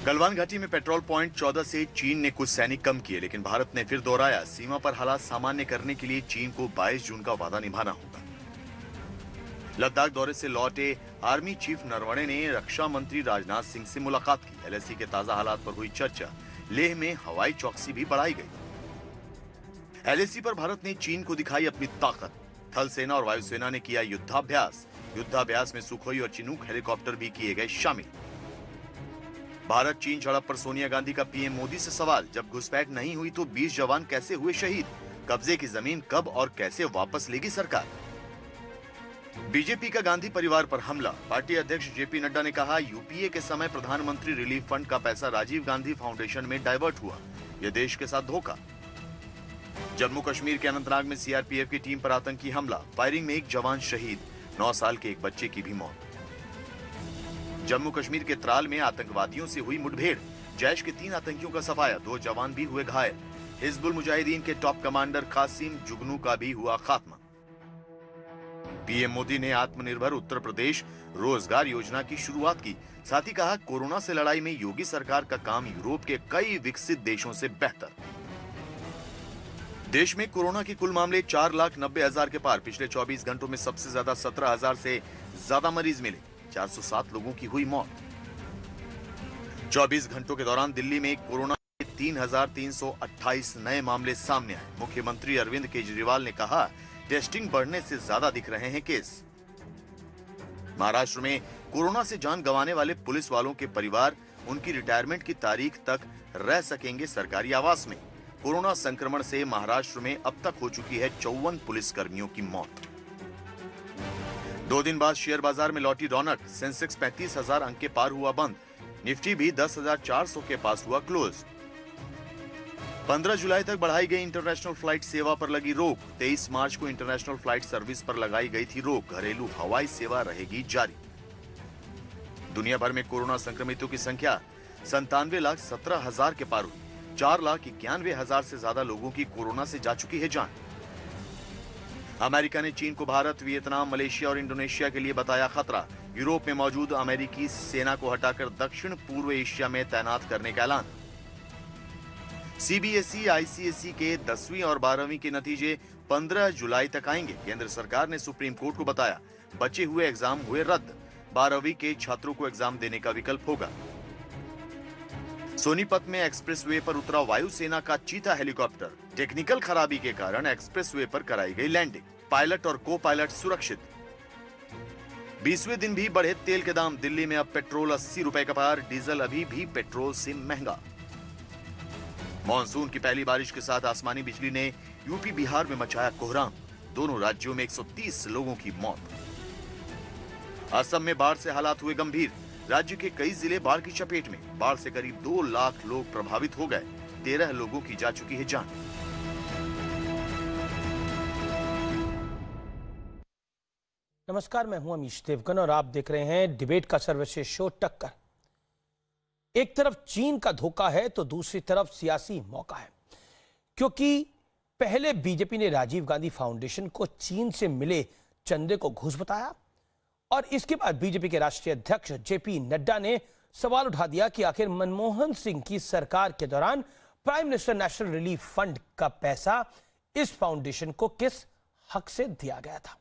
गलवान घाटी में petrol point 14 से चीन ने कुछ सैनिक कम किए, लेकिन भारत ने फिर दोहराया सीमा पर हालात सामान्य करने के लिए चीन को 22 जून का वादा निभाना होगा। लद्दाख दौरे से लौटे आर्मी चीफ नरवणे ने रक्षा मंत्री राजनाथ सिंह से मुलाकात की। एलएसी के ताजा हालात पर हुई चर्चा। लेह में हवाई चौकसी भी बढ़ाई गई। एलएसी पर भारत ने चीन को दिखाई अपनी ताकत। थल सेना और वायुसेना ने किया युद्धाभ्यास। युद्धाभ्यास में सुखोई और चिनूक हेलीकॉप्टर भी किए गए शामिल। भारत चीन झड़प पर सोनिया गांधी का पीएम मोदी से सवाल। जब घुसपैठ नहीं हुई तो 20 जवान कैसे हुए शहीद? कब्जे की जमीन कब और कैसे वापस लेगी सरकार? बीजेपी का गांधी परिवार पर हमला। पार्टी अध्यक्ष जेपी नड्डा ने कहा, यूपीए के समय प्रधानमंत्री रिलीफ फंड का पैसा राजीव गांधी फाउंडेशन में डाइवर्ट हुआ। यह देश के साथ धोखा। जम्मू कश्मीर के अनंतनाग में सीआरपीएफ की टीम पर आतंकी हमला। फायरिंग में एक जवान शहीद, 9 साल के एक बच्चे की भी मौत। जम्मू कश्मीर के त्राल में आतंकवादियों से हुई मुठभेड़। जैश के 3 आतंकियों का सफाया, 2 जवान भी हुए घायल। हिजबुल मुजाहिदीन के टॉप कमांडर कासिम जुगनू का भी हुआ खात्मा। पीएम मोदी ने आत्मनिर्भर उत्तर प्रदेश रोजगार योजना की शुरुआत की। साथ ही कहा, कोरोना से लड़ाई में योगी सरकार का काम यूरोप के कई विकसित देशों से बेहतर। देश में कोरोना के कुल मामले 4,90,000 के पार। पिछले 24 घंटों में सबसे ज्यादा 17,000 से ज्यादा मरीज मिले। 407 लोगों की हुई मौत। 24 घंटों के दौरान दिल्ली में कोरोना के 3,328 नए मामले सामने आए। मुख्यमंत्री अरविंद केजरीवाल ने कहा, टेस्टिंग बढ़ने से ज्यादा दिख रहे हैं केस। महाराष्ट्र में कोरोना से जान गंवाने वाले पुलिस वालों के परिवार उनकी रिटायरमेंट की तारीख तक रह सकेंगे सरकारी आवास में। कोरोना संक्रमण से महाराष्ट्र में अब तक हो चुकी है 54 पुलिसकर्मियों की मौत। 2 दिन बाद शेयर बाजार में लौटी रौनक। सेंसेक्स 35,000 अंक के पार हुआ बंद। निफ्टी भी 10,400 के पास हुआ क्लोज। 15 जुलाई तक बढ़ाई गई इंटरनेशनल फ्लाइट सेवा पर लगी रोक। 23 मार्च को इंटरनेशनल फ्लाइट सर्विस पर लगाई गई थी रोक। घरेलू हवाई सेवा रहेगी जारी। दुनिया भर में कोरोना संक्रमितों की संख्या 97,17,000 के पार हुई। 4,91,000 से ज्यादा लोगों की कोरोना से जा चुकी है जान। अमेरिका ने चीन को भारत, वियतनाम, मलेशिया और इंडोनेशिया के लिए बताया खतरा। यूरोप में मौजूद अमेरिकी सेना को हटाकर दक्षिण पूर्व एशिया में तैनात करने का ऐलान। सीबीएसई, आईसीएसई के 10वीं और 12वीं के नतीजे 15 जुलाई तक आएंगे। केंद्र सरकार ने सुप्रीम कोर्ट को बताया, बचे हुए एग्जाम हुए रद्द। 12वीं के छात्रों को एग्जाम देने का विकल्प होगा। सोनीपत में एक्सप्रेसवे पर उतरा वायुसेना का चीता हेलीकॉप्टर। टेक्निकल खराबी के कारण एक्सप्रेसवे पर कराई गई लैंडिंग। पायलट और को पायलट सुरक्षित। 20वें दिन भी बढ़े तेल के दाम। दिल्ली में अब पेट्रोल 80 रुपए का पार। डीजल अभी भी पेट्रोल से महंगा। मॉनसून की पहली बारिश के साथ आसमानी बिजली ने यूपी बिहार में मचाया कोहराम। दोनों राज्यों में 130 लोगों की मौत। असम में बाढ़ से हालात हुए गंभीर। राज्य के कई जिले बाढ़ की चपेट में। बाढ़ से करीब 2 लाख लोग प्रभावित हो गए। 13 लोगों की जा चुकी है जान। नमस्कार, मैं हूं अमीश देवगन और आप देख रहे हैं डिबेट का सर्वश्रेष्ठ शो टक्कर। एक तरफ चीन का धोखा है तो दूसरी तरफ सियासी मौका है, क्योंकि पहले बीजेपी ने राजीव गांधी फाउंडेशन को चीन से मिले चंदे को घूस बताया और इसके बाद बीजेपी के राष्ट्रीय अध्यक्ष जेपी नड्डा ने सवाल उठा दिया कि आखिर मनमोहन सिंह की सरकार के दौरान prime minister national relief fund का पैसा इस फाउंडेशन को किस हक से दिया गया था।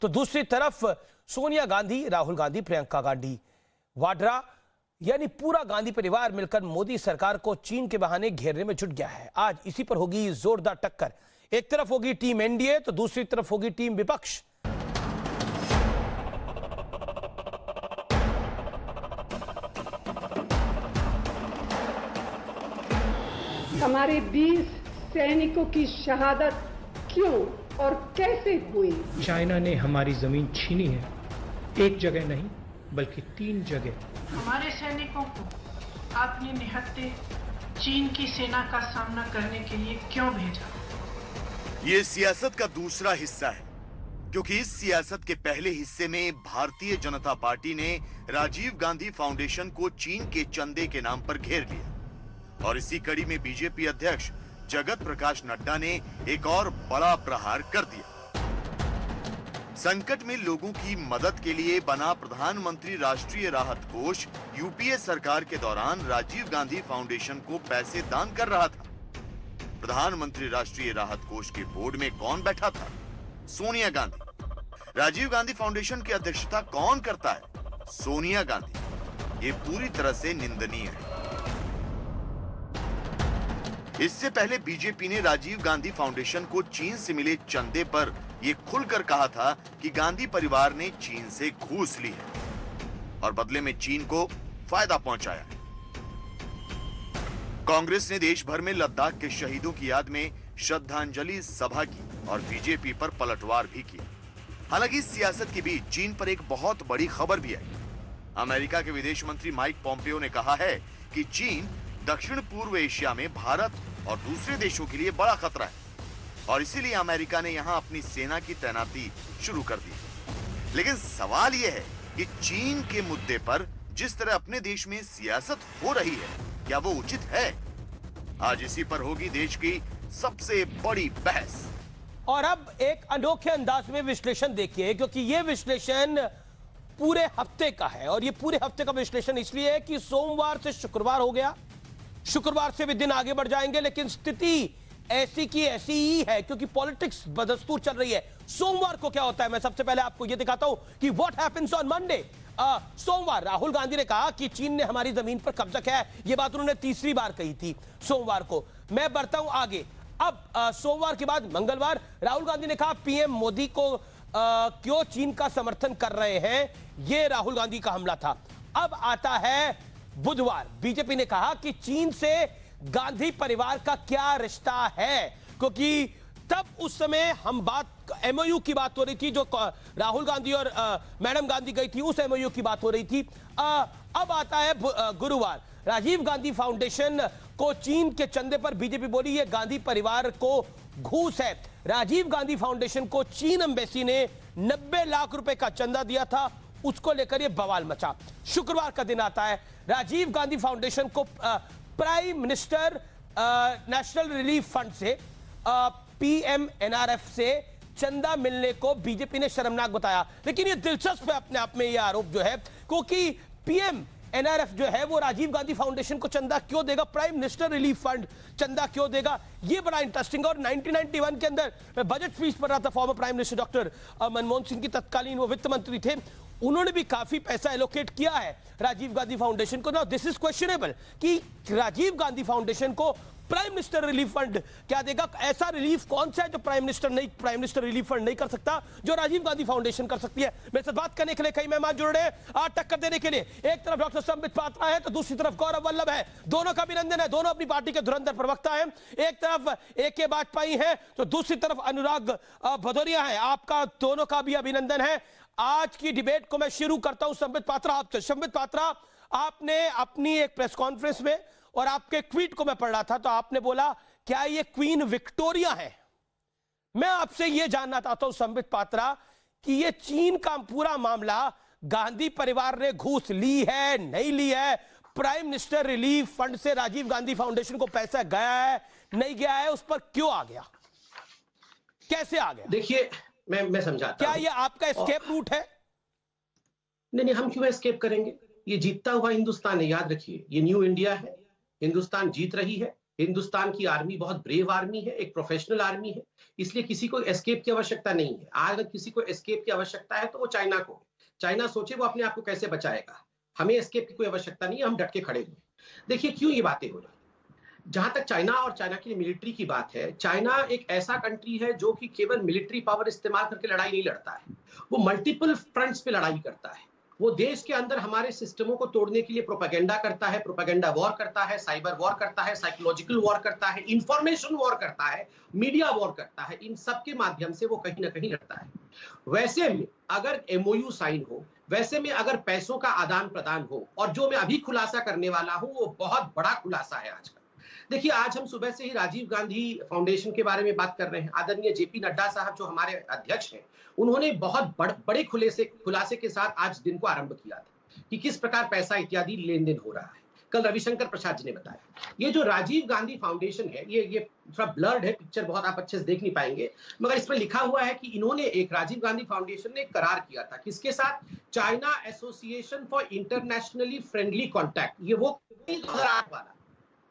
तो दूसरी तरफ सोनिया गांधी, राहुल गांधी, प्रियंका गांधी वाड्रा यानी पूरा गांधी परिवार मिलकर मोदी सरकार को चीन के बहाने घेरने में जुट गया है। आज इसी पर होगी जोरदार टक्कर। एक तरफ होगी टीम एनडीए तो दूसरी तरफ होगी टीम विपक्ष। हमारे 20 सैनिकों की शहादत क्यों और कैसे हुई? चाइना ने हमारी जमीन छीनी है, एक जगह नहीं बल्कि 3 जगह। हमारे सैनिकों को आपने निहत्थे चीन की सेना का सामना करने के लिए क्यों भेजा? ये सियासत का दूसरा हिस्सा है, क्योंकि इस सियासत के पहले हिस्से में भारतीय जनता पार्टी ने राजीव गांधी फाउंडेशन को चीन के चंदे के नाम पर घेर लिया और इसी कड़ी में बीजेपी अध्यक्ष जगत प्रकाश नड्डा ने एक और बड़ा प्रहार कर दिया। संकट में लोगों की मदद के लिए बना प्रधानमंत्री राष्ट्रीय राहत कोष यूपीए सरकार के दौरान राजीव गांधी फाउंडेशन को पैसे दान कर रहा था। प्रधानमंत्री राष्ट्रीय राहत कोष के बोर्ड में कौन बैठा था? सोनिया गांधी। राजीव गांधी फाउंडेशन की अध्यक्षता कौन करता है? सोनिया गांधी। ये पूरी तरह से निंदनीय है। इससे पहले बीजेपी ने राजीव गांधी फाउंडेशन को चीन से मिले चंदे पर यह खुलकर कहा था कि गांधी परिवार ने चीन से घूस ली है और बदले में चीन को फायदा पहुंचाया है। कांग्रेस ने देश भर में लद्दाख के शहीदों की याद में श्रद्धांजलि सभा की और बीजेपी पर पलटवार भी किया। हालांकि इस सियासत के बीच चीन पर एक बहुत बड़ी खबर भी आई। अमेरिका के विदेश मंत्री माइक पोम्पियो ने कहा है कि चीन दक्षिण पूर्व एशिया में भारत और दूसरे देशों के लिए बड़ा खतरा है और इसीलिए अमेरिका ने यहां अपनी सेना की तैनाती शुरू कर दी। लेकिन सवाल यह है कि चीन के मुद्दे पर जिस तरह अपने देश में सियासत हो रही है, क्या वो उचित है? आज इसी पर होगी देश की सबसे बड़ी बहस। और अब एक अनोखे अंदाज में विश्लेषण देखिए, क्योंकि यह विश्लेषण पूरे हफ्ते का है और यह पूरे हफ्ते का विश्लेषण इसलिए है कि सोमवार से शुक्रवार हो गया, शुक्रवार से भी दिन आगे बढ़ जाएंगे, लेकिन स्थिति ऐसी की ऐसी ही है क्योंकि पॉलिटिक्स बदस्तूर चल रही है। सोमवार को क्या होता है, मैं सबसे पहले आपको यह दिखाता हूं कि व्हाट हैपेंस ऑन मंडे। सोमवार राहुल गांधी ने कहा कि चीन ने हमारी जमीन पर कब्जा किया है। यह बात उन्होंने तीसरी बार कही थी सोमवार को। मैं बढ़ता हूं आगे। अब सोमवार के बाद मंगलवार राहुल गांधी ने कहा पीएम मोदी को क्यों चीन का समर्थन कर रहे हैं, यह राहुल गांधी का हमला था। अब आता है बुधवार, बीजेपी ने कहा कि चीन से गांधी परिवार का क्या रिश्ता है, क्योंकि तब उस समय हम बात एमओयू की बात हो रही थी, जो राहुल गांधी और मैडम गांधी गई थी, उस एमओयू की बात हो रही थी। अब आता है गुरुवार, राजीव गांधी फाउंडेशन को चीन के चंदे पर बीजेपी बोली ये गांधी परिवार को घूस है। राजीव गांधी फाउंडेशन को चीन एम्बेसी ने 90 लाख रुपए का चंदा दिया था, उसको लेकर यह बवाल मचा। शुक्रवार का दिन आता है, राजीव गांधी फाउंडेशन को prime minister national relief fund से पीएमएनआरएफ से चंदा मिलने को बीजेपी ने शर्मनाक बताया। लेकिन यह दिलचस्प है अपने आप में यह आरोप जो है, क्योंकि पीएमएनआरएफ जो है वो राजीव गांधी फाउंडेशन को चंदा क्यों देगा, प्राइम मिनिस्टर रिलीफ फंड चंदा क्यों देगा, यह बड़ा इंटरेस्टिंग। और 1991 के अंदर मैं बजट स्पीच पढ़ रहा था, former prime minister doctor Manmohan Singh की तत्कालीन वो वित्त मंत्री थे, उन्होंने भी काफी पैसा एलोकेट किया है राजीव गांधी फाउंडेशन को। नाउ दिस इज क्वेश्चनेबल कि राजीव गांधी फाउंडेशन को प्राइम मिनिस्टर रिलीफ फंड क्या देगा। ऐसा रिलीफ कौन सा है जो प्राइम मिनिस्टर रिलीफ फंड नहीं कर सकता, जो राजीव गांधी फाउंडेशन कर सकती है। मेरे साथ बात करने के लिए कई मेहमान जुड़ रहे हैं, आज टक्कर देने के लिए। एक तरफ डॉक्टर संबित पात्रा है तो दूसरी तरफ गौरव वल्लभ है। दोनों का अभिनंदन है, दोनों अपनी पार्टी के धुरंधर प्रवक्ता हैं। एक तरफ ए.के. वाजपेयी है तो दूसरी तरफ अनुराग भदौरिया है, आपका दोनों का भी अभिनंदन है। आज की डिबेट को मैं शुरू करता हूं संबित पात्रा आपसे। संबित पात्रा, आपने अपनी एक प्रेस कॉन्फ्रेंस में और आपके ट्वीट को मैं पढ़ रहा था तो आपने बोला क्या ये क्वीन विक्टोरिया है। मैं आपसे यह जानना चाहता हूं संबित पात्रा कि ये चीन का पूरा मामला गांधी परिवार ने घूस ली है, नहीं ली है, प्राइम मिनिस्टर रिलीफ फंड से राजीव गांधी फाउंडेशन को पैसा गया है, नहीं गया है, उस पर क्यों आ गया, कैसे आ गया? देखिए मैं समझाता क्या ये आपका एस्केप रूट है? नहीं, हम क्यों एस्केप करेंगे? ये जीतता हुआ हिंदुस्तान है, याद रखिए, ये न्यू इंडिया है, हिंदुस्तान जीत रही है। हिंदुस्तान की आर्मी बहुत ब्रेव आर्मी है, एक प्रोफेशनल आर्मी है, इसलिए किसी को एस्केप की आवश्यकता नहीं है। अगर किसी को एस्केप की आवश्यकता है तो वो चाइना को, चाइना सोचे वो अपने आप को कैसे बचाएगा। हमें एस्केप की कोई आवश्यकता नहीं है, हम डट के खड़े हुए। देखिए क्यों ये बातें हो रही। जहां तक चाइना और चाइना की मिलिट्री की बात है, चाइना एक ऐसा कंट्री है जो कि केवल मिलिट्री पावर इस्तेमाल करके लड़ाई नहीं लड़ता है, वो मल्टीपल फ्रंट्स पे लड़ाई करता है। वो देश के अंदर हमारे सिस्टमों को तोड़ने के लिए प्रोपेगेंडा करता है, प्रोपेगेंडा वॉर करता है, साइबर वॉर करता है, साइकोलॉजिकल वॉर करता है, इंफॉर्मेशन वॉर करता है, मीडिया वॉर करता है। इन सब के माध्यम से वो कहीं ना कहीं लड़ता है। वैसे में अगर एमओयू साइन हो, वैसे में अगर पैसों का आदान प्रदान हो, और जो मैं अभी खुलासा करने वाला हूं वो बहुत बड़ा खुलासा है आज का। देखिए आज हम सुबह से ही राजीव गांधी फाउंडेशन के बारे में बात कर रहे हैं। आदरणीय जेपी नड्डा साहब जो हमारे अध्यक्ष हैं, उन्होंने बहुत बड़े खुलासे के साथ आज दिन को आरंभ किया था कि किस प्रकार पैसा इत्यादि लेन देन हो रहा है। कल रविशंकर प्रसाद जी ने बताया। ये जो राजीव गांधी फाउंडेशन है, ये थोड़ा ब्लर्ड है पिक्चर, बहुत आप अच्छे से देख नहीं पाएंगे, मगर इसमें लिखा हुआ है कि इन्होंने एक राजीव गांधी फाउंडेशन ने एक करार किया था किसके साथ, China association for internationally friendly contact. ये वो 2008 वाला,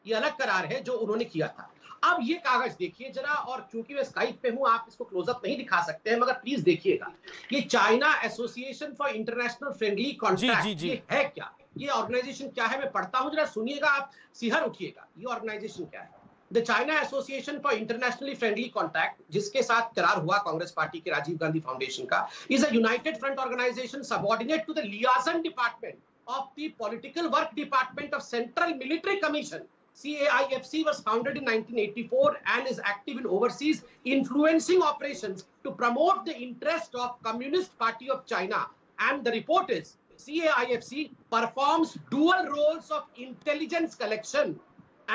ये अलग करार है जो उन्होंने किया था। अब ये कागज देखिए जरा, और चूंकि मैं स्काइप पे हूं, आप इसको क्लोजअप नहीं दिखा सकते हैं, मगर प्लीज देखिएगा। ये China association for international friendly contact, ये है क्या, ये ऑर्गेनाइजेशन क्या है, मैं पढ़ता हूं, जरा सुनिएगा, आप सिहर उठिएगा। ये ऑर्गेनाइजेशन क्या है? The China association for internationally friendly contact, जिसके साथ करार हुआ कांग्रेस पार्टी के राजीव गांधी फाउंडेशन का, is a united front organisation subordinate to the liaison department of the political work department of central military commission. CAIFC was founded in 1984 and is active in overseas influencing operations to promote the interest of Communist Party of China. And the report is CAIFC performs dual roles of intelligence collection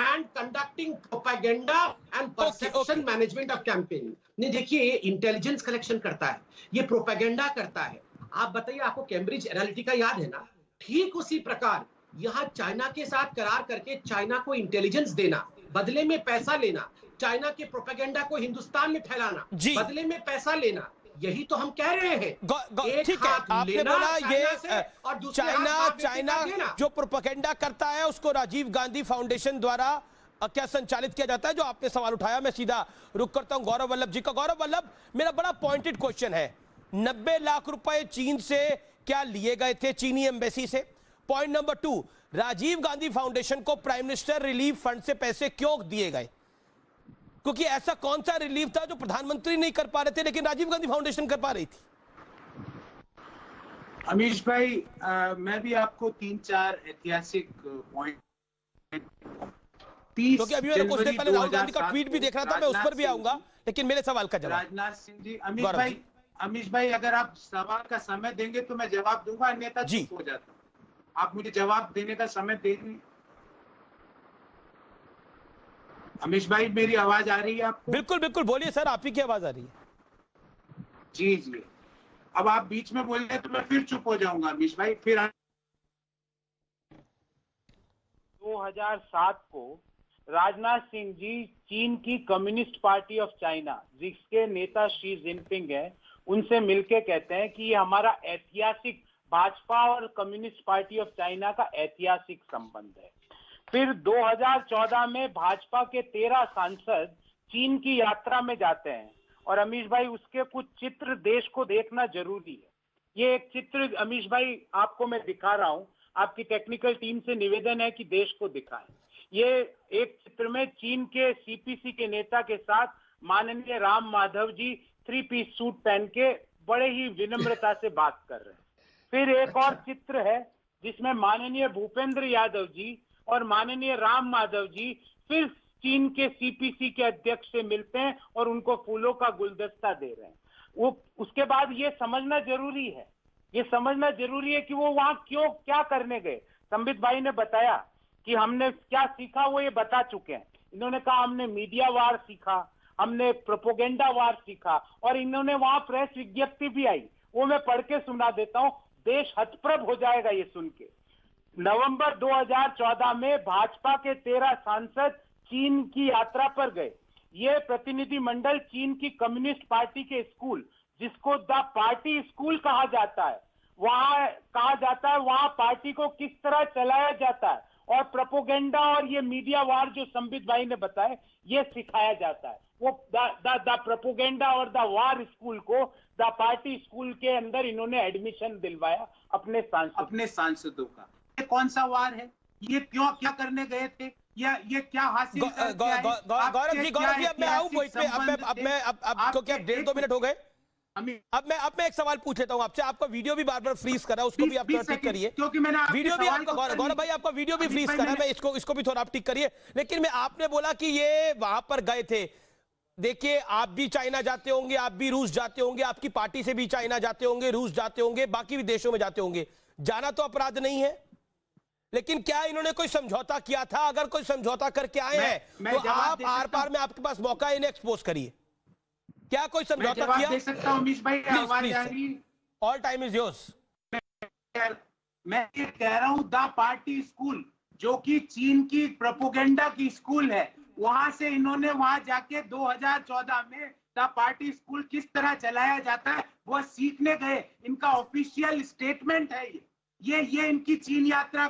and conducting propaganda and perception management of campaign. नहीं, देखिए, ये intelligence collection करता है, ये propaganda करता है। आप बताइए, आपको कैम्ब्रिज एनालिटिका याद है ना? ठीक उसी प्रकार यहाँ चाइना के साथ करार करके चाइना को इंटेलिजेंस देना, बदले में पैसा लेना, चाइना के प्रोपेगेंडा को हिंदुस्तान में फैलाना, बदले में पैसा लेना, यही तो हम कह रहे हैं। ठीक है, आपने बोला ये और चाइना जो प्रोपेगेंडा करता है उसको राजीव गांधी फाउंडेशन द्वारा क्या संचालित किया जाता है, जो आपने सवाल उठाया। मैं सीधा रुक करता हूं गौरव वल्लभ जी का। गौरव वल्लभ, मेरा बड़ा पॉइंटेड क्वेश्चन है, 90 लाख रुपए चीन से क्या लिए गए थे, चीनी एम्बेसी से? Point number 2, Rajiv Gandhi foundation को प्राइम मिनिस्टर रिलीफ फंड से पैसे क्यों दिए गए? क्योंकि ऐसा कौन सा रिलीफ था जो प्रधानमंत्री नहीं कर पा रहे थे लेकिन राजीव गांधी फाउंडेशन कर पा रही थी? अमीश भाई, मैं भी आपको 3-4 ऐतिहासिक पॉइंट, क्योंकि अभी मैंने कुछ देर पहले राहुल गांधी का ट्वीट भी देख रहा था, मैं उस पर भी आऊंगा, लेकिन मेरे सवाल का जवाब। राजनाथ सिंह जी, अमीश भाई, अगर आप सवाल का समय देंगे तो मैं जवाब दूंगा, अन्यथा चुप हो जाता हूं। आप मुझे जवाब देने का समय दे दें। अमीश भाई, मेरी आवाज आ रही है आपको? बिल्कुल बिल्कुल, बोलिए सर, आप ही की आवाज आ रही है। जी जी, अब आप बीच में बोल रहे तो मैं फिर चुप हो जाऊंगा अमीश भाई। फिर 2007 को राजनाथ सिंह जी चीन की कम्युनिस्ट पार्टी ऑफ चाइना, जिसके नेता शी जिनपिंग है, उनसे मिलके कहते हैं कि ये हमारा ऐतिहासिक भाजपा और कम्युनिस्ट पार्टी ऑफ चाइना का ऐतिहासिक संबंध है। फिर 2014 में भाजपा के 13 सांसद चीन की यात्रा में जाते हैं, और अमीश भाई, उसके कुछ चित्र देश को देखना जरूरी है। ये एक चित्र अमीश भाई आपको मैं दिखा रहा हूं, आपकी टेक्निकल टीम से निवेदन है कि देश को दिखाएं। ये एक चित्र में चीन के सीपीसी के नेता के साथ माननीय राम माधव जी 3 पीस सूट पहन के बड़े ही विनम्रता से बात कर रहे हैं। फिर एक और चित्र है जिसमें माननीय भूपेंद्र यादव जी और माननीय राम माधव जी फिर चीन के सीपीसी के अध्यक्ष से मिलते हैं और उनको फूलों का गुलदस्ता दे रहे हैं। वो उसके बाद ये समझना जरूरी है, कि वो वहां क्यों क्या करने गए। संबित भाई ने बताया कि हमने क्या सीखा, वो ये बता चुके हैं। इन्होंने कहा हमने मीडिया वार सीखा, हमने प्रोपोगेंडा वार सीखा, और इन्होंने वहां प्रेस विज्ञप्ति भी आई, वो मैं पढ़ के सुना देता हूं, देश हतप्रभ हो जाएगा ये सुन के। नवंबर 2014 में भाजपा के 13 सांसद चीन की यात्रा पर गए। ये प्रतिनिधि मंडल चीन की कम्युनिस्ट पार्टी के स्कूल, जिसको द पार्टी स्कूल कहा जाता है, वहां पार्टी को किस तरह चलाया जाता है और प्रोपोगेंडा और ये मीडिया वार जो संबित भाई ने बताया, ये सिखाया जाता है। वो द प्रोपोगेंडा और द वार स्कूल को द पार्टी स्कूल के अंदर इन्होंने एडमिशन दिलवाया अपने सांसदों का। ये कौन सा वार है? ये क्यों, क्या करने गए थे, या ये क्या हासिल करके आए? गौरव जी अब मैं आऊं पॉइंट पे। अब क्योंकि अब 1.5-2 मिनट हो गए, अब मैं एक सवाल पूछ लेता हूं आपसे। आपका वीडियो भी बार बार फ्रीज कर रहा है, उसको भी आप थोड़ा टिक करिए, क्योंकि मैंने वीडियो भी आपका गौरव भाई आपका वीडियो भी फ्रीज कर रहा है, मैं इसको भी थोड़ा आप टिक करिए। लेकिन मैं आपने बोला कि ये वहां पर गए थे। देखिए, आप भी चाइना जाते होंगे, आप भी रूस जाते होंगे, आपकी पार्टी से भी चाइना जाते होंगे, रूस जाते होंगे, बाकी भी देशों में जाते होंगे। जाना तो अपराध नहीं है, लेकिन क्या इन्होंने कोई समझौता किया था? अगर कोई समझौता करके आए हैं तो आप आर पार में आपके पास मौका, इन्हें एक्सपोज करिए। क्या कोई समझौता किया? देख सकता हूं अमीश भाई, आवाज आ रही है? All time is yours. मैं ये कह रहा हूं, द पार्टी स्कूल जो कि चीन की प्रोपोगेंडा की स्कूल है, वहां से इन्होंने वहां जाके 2014 में द पार्टी स्कूल किस तरह चलाया जाता है वो सीखने गए। इनका ऑफिशियल स्टेटमेंट है ये इनकी चीन यात्रा।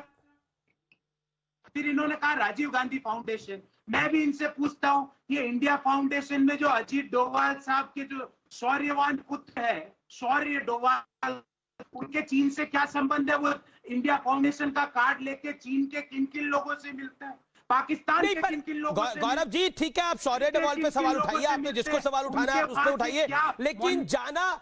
फिर इन्होंने कहा राजीव गांधी फाउंडेशन। मैं भी इनसे पूछता हूं, ये इंडिया फाउंडेशन में जो अजीत डोभाल साहब के जो शौर्यवान पुत्र है, शौर्य डोभाल, उनके चीन से क्या संबंध है? वो इंडिया फाउंडेशन का कार्ड लेके चीन के किन किन लोगों से मिलता है, पाकिस्तान के किन किन लोगों से? गौरव जी ठीक है, आप शौर्य डोभाल पे सवाल उठाइए, आपने जिसको सवाल उठाना है आप उसको उठाइए, लेकिन जाना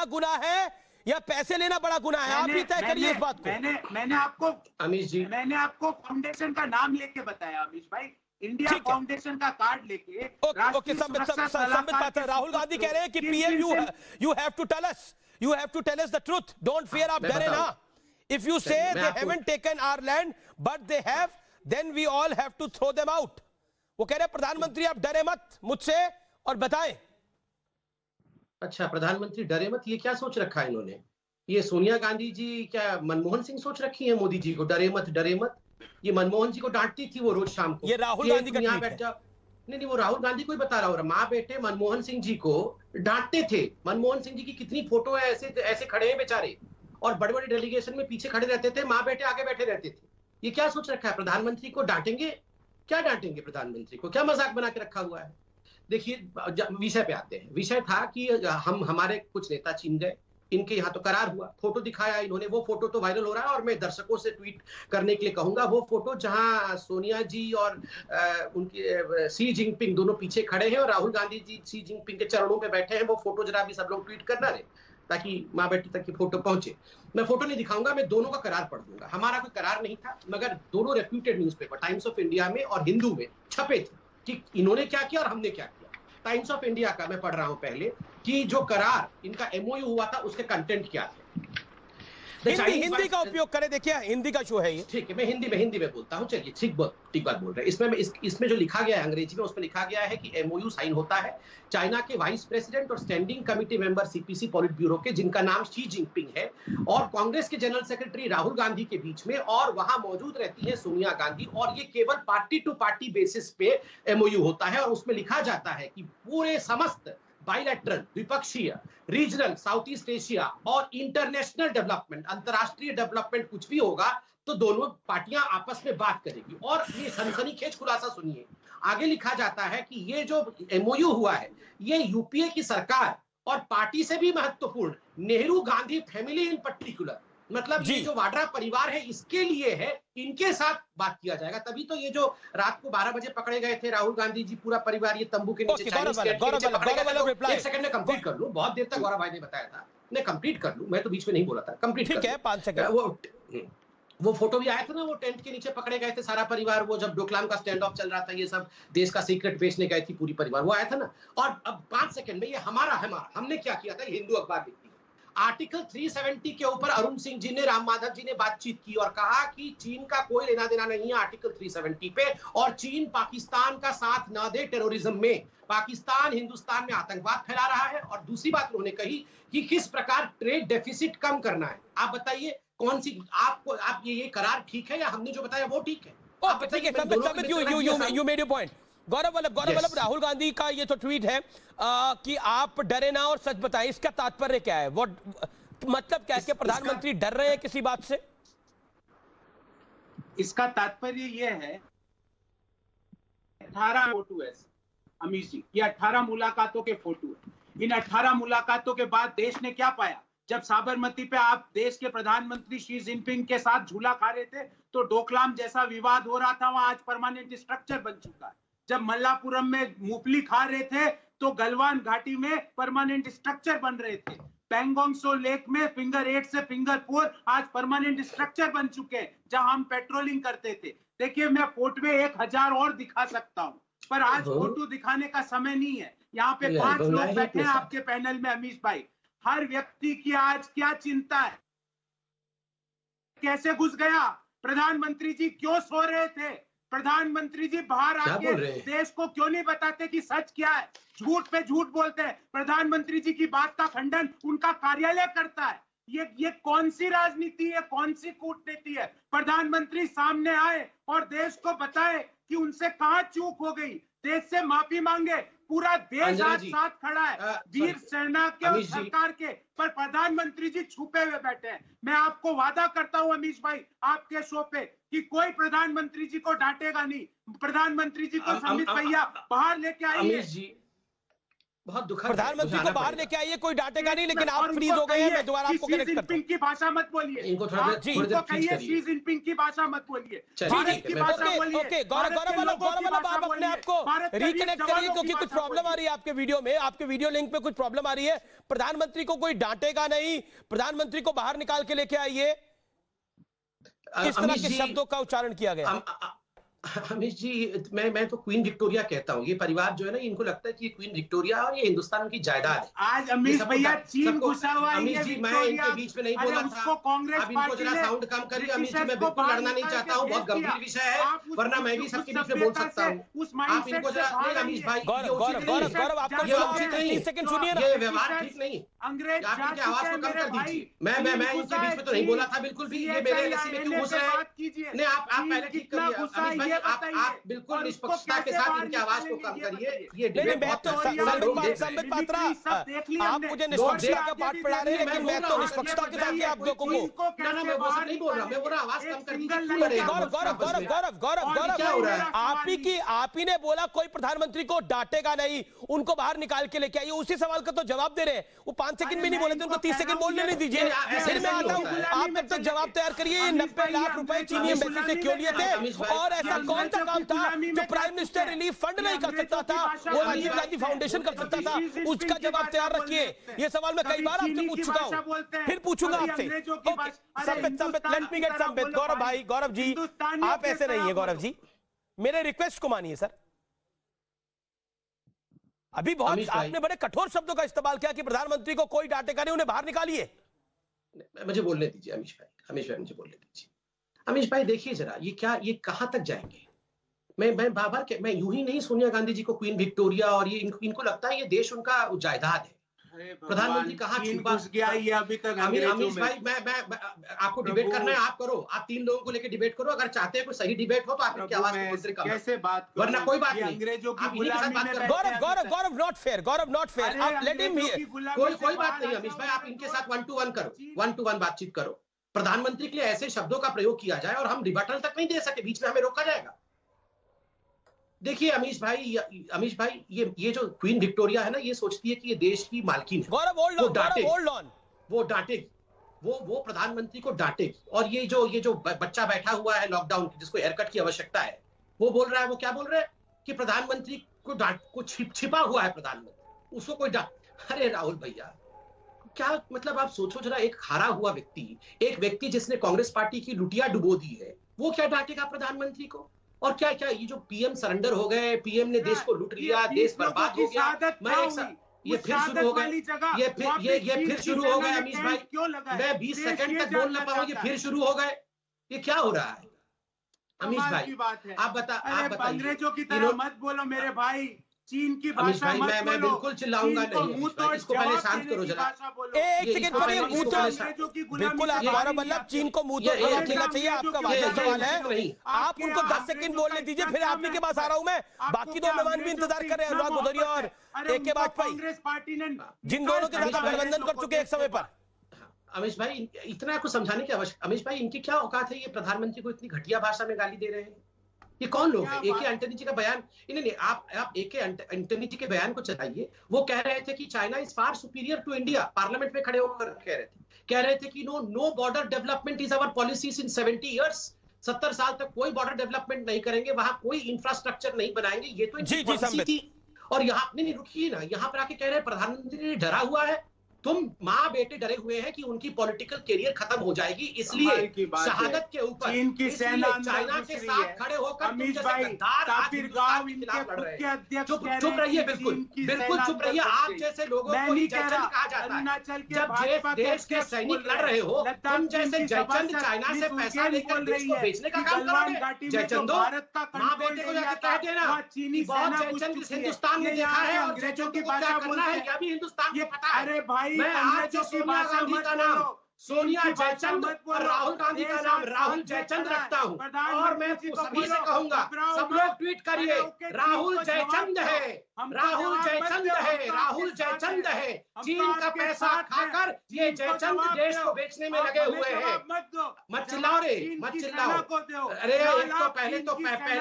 गुनाह है या पैसे लेना बड़ा गुनाह है? आप ही तय करिए इस बात को। मैंने आपको अमीश जी, मैंने आपको फाउंडेशन का नाम लेके बताया अमीश भाई, इंडिया फाउंडेशन का कार्ड लेके। ओके, संबित पात्र, राहुल गांधी कह रहे हैं कि PM you have to tell us the truth, don't fear, आप डरे ना। If you say they haven't taken our land but they have, then we all have to throw them out. वो कह रहे हैं प्रधानमंत्री आप डरे मत मुझसे और बताएं। अच्छा, प्रधानमंत्री डरे मत, ये क्या सोच रखा है इन्होंने? ये सोनिया गांधी जी क्या मनमोहन सिंह सोच रखी है मोदी जी को? डरे मत डरे मत, ये मनमोहन जी को डांटती थी वो रोज शाम को। ये राहुल गांधी का यहाँ बैठ जाओ, नहीं वो राहुल गांधी को ही बता रहा हूँ, माँ बेटे मनमोहन सिंह जी को डांटते थे। मनमोहन सिंह जी की कितनी फोटो है, ऐसे खड़े हैं बेचारे, और बड़े बड़े डेलीगेशन में पीछे खड़े रहते थे, माँ बेटे आगे बैठे रहते थे। ये क्या सोच रखा है? प्रधानमंत्री को डांटेंगे? क्या डांटेंगे प्रधानमंत्री को? क्या मजाक बना के रखा हुआ है? देखिए, विषय पे आते हैं। विषय था कि हमारे कुछ नेता चीन गए, इनके यहाँ तो करार हुआ, फोटो दिखाया इन्होंने, वो फोटो तो वायरल हो रहा है और मैं दर्शकों से ट्वीट करने के लिए कहूंगा, वो फोटो जहां सोनिया जी और उनके सी जिनपिंग दोनों पीछे खड़े हैं और राहुल गांधी जी सी जिनपिंग के चरणों पे बैठे हैं, वो फोटो जरा भी सब लोग ट्वीट करना रहे ताकि माँ बेटी तक की फोटो पहुंचे। मैं फोटो नहीं दिखाऊंगा, मैं दोनों का करार पढ़ दूंगा। हमारा कोई करार नहीं था, मगर दोनों reputed newspaper times of India में और हिंदू में छपे थे कि इन्होंने क्या किया और हमने क्या किया। टाइम्स ऑफ इंडिया का मैं पढ़ रहा हूं पहले कि जो करार इनका एमओयू हुआ था उसके कंटेंट क्या थे। हिंदी का उपयोग करें, देखिए हिंदी का शो है ये। ठीक है, मैं हिंदी में बोलता हूं, चलिए ठीक बात बोल रहे हैं। इसमें जो लिखा गया है अंग्रेजी में, उसमें लिखा गया है कि एमओयू साइन होता है चाइना के वाइस प्रेसिडेंट और standing committee member CPC politburo के, जिनका नाम शी जिनपिंग है, और कांग्रेस के जनरल सेक्रेटरी राहुल गांधी के बीच में, और वहां मौजूद रहती है सोनिया गांधी, और ये केवल पार्टी टू पार्टी बेसिस पे एमओयू होता है। और उसमें लिखा जाता है कि पूरे समस्त बाइलैटरल, द्विपक्षीय, रीजनल, साउथ ईस्ट एशिया और इंटरनेशनल डेवलपमेंट, अंतरराष्ट्रीय डेवलपमेंट कुछ भी होगा तो दोनों पार्टियां आपस में बात करेगी। और ये सनसनीखेज खुलासा सुनिए, आगे लिखा जाता है कि ये जो एमओयू हुआ है ये यूपीए की सरकार और पार्टी से भी महत्वपूर्ण Nehru Gandhi family in particular, मतलब ये जो वाड्रा परिवार है इसके लिए है, इनके साथ बात किया जाएगा। तभी तो ये जो रात को 12 बजे पकड़े गए थे राहुल गांधी जी, पूरा परिवार ये तंबू के नीचे, एक सेकंड में कंप्लीट कर लूं, बहुत देर तक गौरव भाई ने बताया था, मैं कंप्लीट कर लूं, मैं तो बीच में नहीं बोला था, कंप्लीट ठीक है 5 सेकंड। वो फोटो भी आया था ना, वो टेंट के नीचे पकड़े गए थे सारा परिवार, वो जब डोकलाम का स्टैंड ऑफ चल रहा था, ये सब देश का सीक्रेट बेचने गए थी पूरी परिवार, वो आया था ना। और अब 5 सेकंड में ये हमारा हमने क्या किया था, हिंदू अखबार लिखती है, आर्टिकल 370 के ऊपर अरुण सिंह जी ने, राम माधव जी ने बातचीत की और कहा कि चीन का कोई लेना देना नहीं है आर्टिकल 370 पे, और चीन पाकिस्तान का साथ ना दे टेररिज्म में, पाकिस्तान हिंदुस्तान में आतंकवाद फैला रहा है। और दूसरी बात उन्होंने कही कि किस प्रकार ट्रेड डेफिसिट कम करना है। आप बताइए कौन सी, आप ये करार ठीक है या हमने जो बताया वो ठीक है? आप बताइए। You made your point. Gaurav Vallabh, Rahul Gandhi का ये तो ट्वीट है कि आप डरे ना और सच बताएं, इसका तात्पर्य क्या है? वो मतलब क्या है कि प्रधानमंत्री डर रहे हैं किसी बात से? इसका तात्पर्य ये है, 18 फोटो है अमीश जी, ये 18 मुलाकातों के फोटो है। इन 18 मुलाकातों के बाद देश ने क्या पाया? जब साबरमती पे आप देश के प्रधानमंत्री शी जिनपिंग के साथ झूला खा रहे थे तो डोकलाम जैसा विवाद हो रहा था, वहां आज परमानेंट स्ट्रक्चर बन चुका है। जब मल्लापुरम में मूंगफली खा रहे थे तो गलवान घाटी में परमानेंट स्ट्रक्चर बन रहे थे। पेंगोंग सो लेक में फिंगर 8 से फिंगर 4 आज परमानेंट स्ट्रक्चर बन चुके हैं जहां हम पेट्रोलिंग करते थे। देखिए, मैं फोटो में 1000 और दिखा सकता हूं, पर आज फोटो दिखाने का समय नहीं है। यहाँ पे 5 लोग बैठे हैं आपके पैनल में अमीश भाई, हर व्यक्ति की आज क्या चिंता है, कैसे घुस गया प्रधानमंत्री जी, क्यों सो रहे थे प्रधानमंत्री जी, बाहर आके देश को क्यों नहीं बताते कि सच क्या है? झूठ पे झूठ बोलते हैं। प्रधानमंत्री जी की बात का खंडन उनका कार्यालय करता है। ये कौन सी राजनीति है, कौन सी कूटनीति है? प्रधानमंत्री सामने आए और देश को बताए कि उनसे कहां चूक हो गई, देश से माफी मांगे। पूरा देश आज साथ खड़ा है वीर सेना के और सरकार के, पर प्रधानमंत्री जी छुपे हुए बैठे हैं। मैं आपको वादा करता हूं अमीश भाई आपके शो पे कि कोई प्रधानमंत्री जी को डांटेगा नहीं। प्रधानमंत्री जी को समित भैया बाहर लेके आइए। बहुत दुखद, प्रधानमंत्री को बाहर लेके आइए, कोई डांटेगा नहीं, लेकिन आप फ्रीज हो गए हैं। मैं दोबारा आपको कनेक्ट करता हूं। की भाषा मत बोलिए, इनको थोड़ा देर कहिए शी जिनपिंग की भाषा मत बोलिए, भारत की भाषा बोलिए। ओके, गौरव आप अपने आप को रिकनेक्ट करिए, क्योंकि कुछ प्रॉब्लम आ रही है आपके वीडियो में, आपके वीडियो लिंक पे कुछ प्रॉब्लम आ रही है। प्रधानमंत्री को कोई डांटेगा नहीं, प्रधानमंत्री को बाहर निकाल के लेके आइए। किस तरह के शब्दों का उच्चारण किया गया? अमीश जी, मैं तो क्वीन विक्टोरिया कहता हूँ। ये परिवार जो है ना, इनको लगता है कि ये क्वीन विक्टोरिया और ये हिंदुस्तान की जायदाद है। आज अमीश भैया चीन घुसा हुआ है। अमीश जी, मैं इनके बीच में नहीं बोला था। कांग्रेस अब इनको जरा साउंड कम करिए। अमीश जी, मैं बिल्कुल लड़ना नहीं चाहता हूँ, बहुत गंभीर विषय है, वरना मैं भी सबके बीच में बोल सकता हूँ। आप इनको जरा, अमीश भाई, गौरव आपको 30 सेकंड सुनिए ना। ये व्यवहार ठीक नहीं। अंग्रेज आप इनकी आवाज को कम कर दीजिए। मैं इनके बीच में तो नहीं बोला था बिल्कुल भी। ये मेरे एलसी में क्यों घुस रहे हैं? नहीं, आप पहले ठीक करिए अमीश भाई। आप बिल्कुल निष्पक्षता के साथ इनकी आवाज को कम करिए। ये डिबेट बहुत संबित पात्रा, आप मुझे निष्पक्षता का पाठ पढ़ा रहे हैं, लेकिन मैं तो निष्पक्षता के साथ आप लोगों को ना मैं वो सब नहीं बोल रहा। मैं बोल रहा आवाज कम कर दीजिए। गौरव आप ही ने बोला कोई प्रधानमंत्री को डांटेगा नहीं, उनको बाहर निकाल के लेके आइए। उसी सवाल का तो जवाब दे रहे हैं। वो 5 सेकंड भी नहीं बोले थे, उनको 30 सेकंड बोलने नहीं दीजिए। फिर मैं आता हूं, आप तब तक जवाब तैयार करिए। 90 लाख रुपए चीनी एम्बेसी से क्यों लिए थे, और ऐसा कौन सा काम था जो प्राइम मिनिस्टर रिलीफ फंड नहीं कर सकता था, वो राजीव गांधी फाउंडेशन कर सकता था? उसका जवाब तैयार रखिए। ये सवाल मैं कई बार आपसे पूछ चुका हूं, फिर पूछूंगा आपसे। Sambit, let me get Sambit. Gaurav ji, आप ऐसे नहीं है। गौरव जी, मेरे रिक्वेस्ट को मानिए सर। अभी बहुत आपने बड़े कठोर शब्दों का इस्तेमाल किया कि प्रधानमंत्री को कोई डांटेगा नहीं, उन्हें बाहर निकालिए। मुझे बोलने दीजिए अमीश भाई, मुझे बोलने दीजिए। अमीश भाई देखिए जरा, ये कहां तक जाएंगे? मैं यूं ही नहीं सोनिया गांधी जी को क्वीन विक्टोरिया और ये इनको लगता है ये देश उनका जायदाद है। प्रधानमंत्री कहाँ छुपा गया ये अभी तक? अमीश भाई, मैं आपको डिबेट करना है, आप करो। आप 3 लोगों को लेकर डिबेट करो। अगर चाहते हैं कोई सही डिबेट हो तो आप इनकी आवाज को कैसे बात, वरना कोई बात नहीं। अंग्रेजों की गुलामी में Gaurav not fair. Gaurav not fair. आप लेट हिम हियर। कोई बात नहीं अमीश भाई, आप इनके साथ 1 to 1 करो, 1 to 1 बातचीत करो। प्रधानमंत्री के लिए ऐसे शब्दों का प्रयोग किया जाए और हम रिबटल तक नहीं दे सके, बीच में हमें रोका जाएगा। देखिए अमीश भाई, ये जो क्वीन विक्टोरिया है ना, ये सोचती है कि ये देश की मालकिन है। वो डांटेगी, वो प्रधानमंत्री को डांटेगी। और ये जो बच्चा बैठा हुआ है लॉकडाउन, जिसको हेयर कट की आवश्यकता है, वो बोल रहा है, वो क्या बोल रहा है कि प्रधानमंत्री को छिपा हुआ है प्रधानमंत्री, उसको कोई अरे राहुल भैया, क्या मतलब? आप सोचो जरा, एक हारा हुआ व्यक्ति, एक व्यक्ति जिसने कांग्रेस पार्टी की लुटिया डुबो दी है, वो क्या डांटेगा प्रधानमंत्री को? और क्या ये जो पीएम सरेंडर हो गए, पीएम ने देश को लूट लिया, देश बर्बाद हो गया, ये फिर शुरू हो गए, ये फिर शुरू हो गए अमीश भाई। मैं 20 सेकंड तक बोल ना पाऊंगी, फिर शुरू हो गए। ये क्या हो रहा है अमीश भाई? आप बताइए। अंग्रेजों की तरह मत बोलो मेरे भाई, चीन की भाषा मत बोलो। मैं बिल्कुल चिल्लाऊंगा नहीं, इसको पहले शांत करो जरा। एक सेकंड पर मुंह तो बिल्कुल आप गौरव वल्लभ चीन को मुंह तो खोलना चाहिए। आपका वाजिब सवाल है, आप उनको 10 सेकंड बोलने दीजिए, फिर आप ही के पास आ रहा हूं मैं। बाकी 2 मेहमान भी इंतजार कर रहे हैं, अनुराग भदौरिया और AK वाजपेयी, जिन दोनों के साथ गठबंधन कर चुके एक समय पर। अमीश भाई, इतना कुछ समझाने की आवश्यकता? अमीश भाई, इनकी क्या औकात है? ये प्रधानमंत्री को इतनी घटिया भाषा में गाली दे रहे हैं। ये कौन लोग हैं? AK एंटनी जी का बयान, नहीं, आप AK एंटनी जी के बयान को चलाइए। वो कह रहे थे कि China is far superior to India. Parliament में खड़े होकर कह रहे थे कि no border development is our policies in 70 years. 70 साल तक कोई बॉर्डर डेवलपमेंट नहीं करेंगे, वहां कोई इंफ्रास्ट्रक्चर नहीं बनाएंगे। ये तो इनकी पॉलिसी थी। और यहाँ नहीं रुकिए ना, यहाँ पर आके कह रहे हैं प्रधानमंत्री डरा हुआ है। तुम माँ बेटे डरे हुए हैं कि उनकी पॉलिटिकल कैरियर खत्म हो जाएगी, इसलिए शहादत के ऊपर चीन की सेना चाइना के साथ खड़े होकर अमीश भाई, गाँव इनके खुद के अध्यक्ष चुप रहिए, बिल्कुल चुप रहिए। आप जैसे लोगों को जयचंद कहा जाता है। जब देश के सैनिक लड़ रहे हो, तुम जैसे जयचंद चाइना से पैसा लेकर देश को बेचने का काम करोगे। जयचंदो, माँ बेटे को जाकर कह देना बहुत जयचंद हिंदुस्तान ने देखा है और जयचंद को क्या करना है क्या भी हिंदुस्तान को पता है। अरे भाई, मैं आज जो सोनिया गांधी का नाम सोनिया जयचंद और राहुल गांधी का नाम राहुल जयचंद रखता हूं, और मैं सभी से कहूंगा सब लोग ट्वीट करिए, राहुल जयचंद है, राहुल जयचंद है, राहुल जयचंद है। चीन का पैसा खाकर ये जयचंद देश को बेचने में लगे हुए हैं। मत चिल्लाओ रे, मत चिल्लाओ। अरे एक तो पहले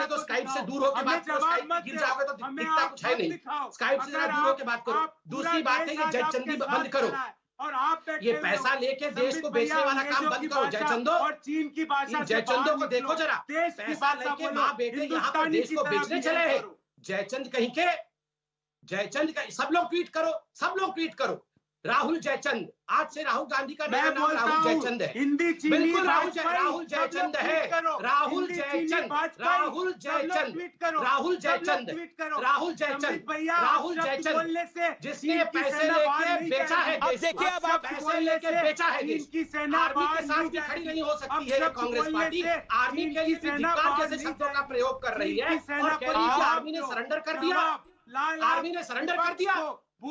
तो स्काइप से दूर होकर बात करो, स्काइप गिर जाओगे तो दिखता कुछ है नहीं, स्काइप से जरा दूर होकर बात करो। दूसरी बात है ये जयचंदी बंद करो, और आप ये पैसा लेके देश को बेचने वाला काम बंद करो। जयचंदो और चीन की भाषा, जयचंदो को देखो जरा, पैसा लेके माँ बेटे यहाँ पर देश को बेचने चले हैं। जयचंद कहीं के, जयचंद का सब लोग ट्वीट करो, सब लोग ट्वीट करो, राहुल जयचंद। आज से राहुल गांधी का नया नाम राहुल जयचंद है। हिंदी बिल्कुल राहुल जयचंद है, राहुल जयचंद, राहुल जयचंद, राहुल जयचंद, राहुल जयचंद, राहुल जयचंद, जिसने पैसे लेके बेचा है देश को। देखिए, अब आप पैसे लेके बेचा है देश को। आर्मी के साथ भी खड़ी नहीं हो सकती है कांग्रेस पार्टी। आर्मी के लिए धिक्कार जैसे शब्दों का प्रयोग कर रही है और कह रही है आर्मी ने सरेंडर कर दिया, आर्मी ने सरेंडर कर दिया।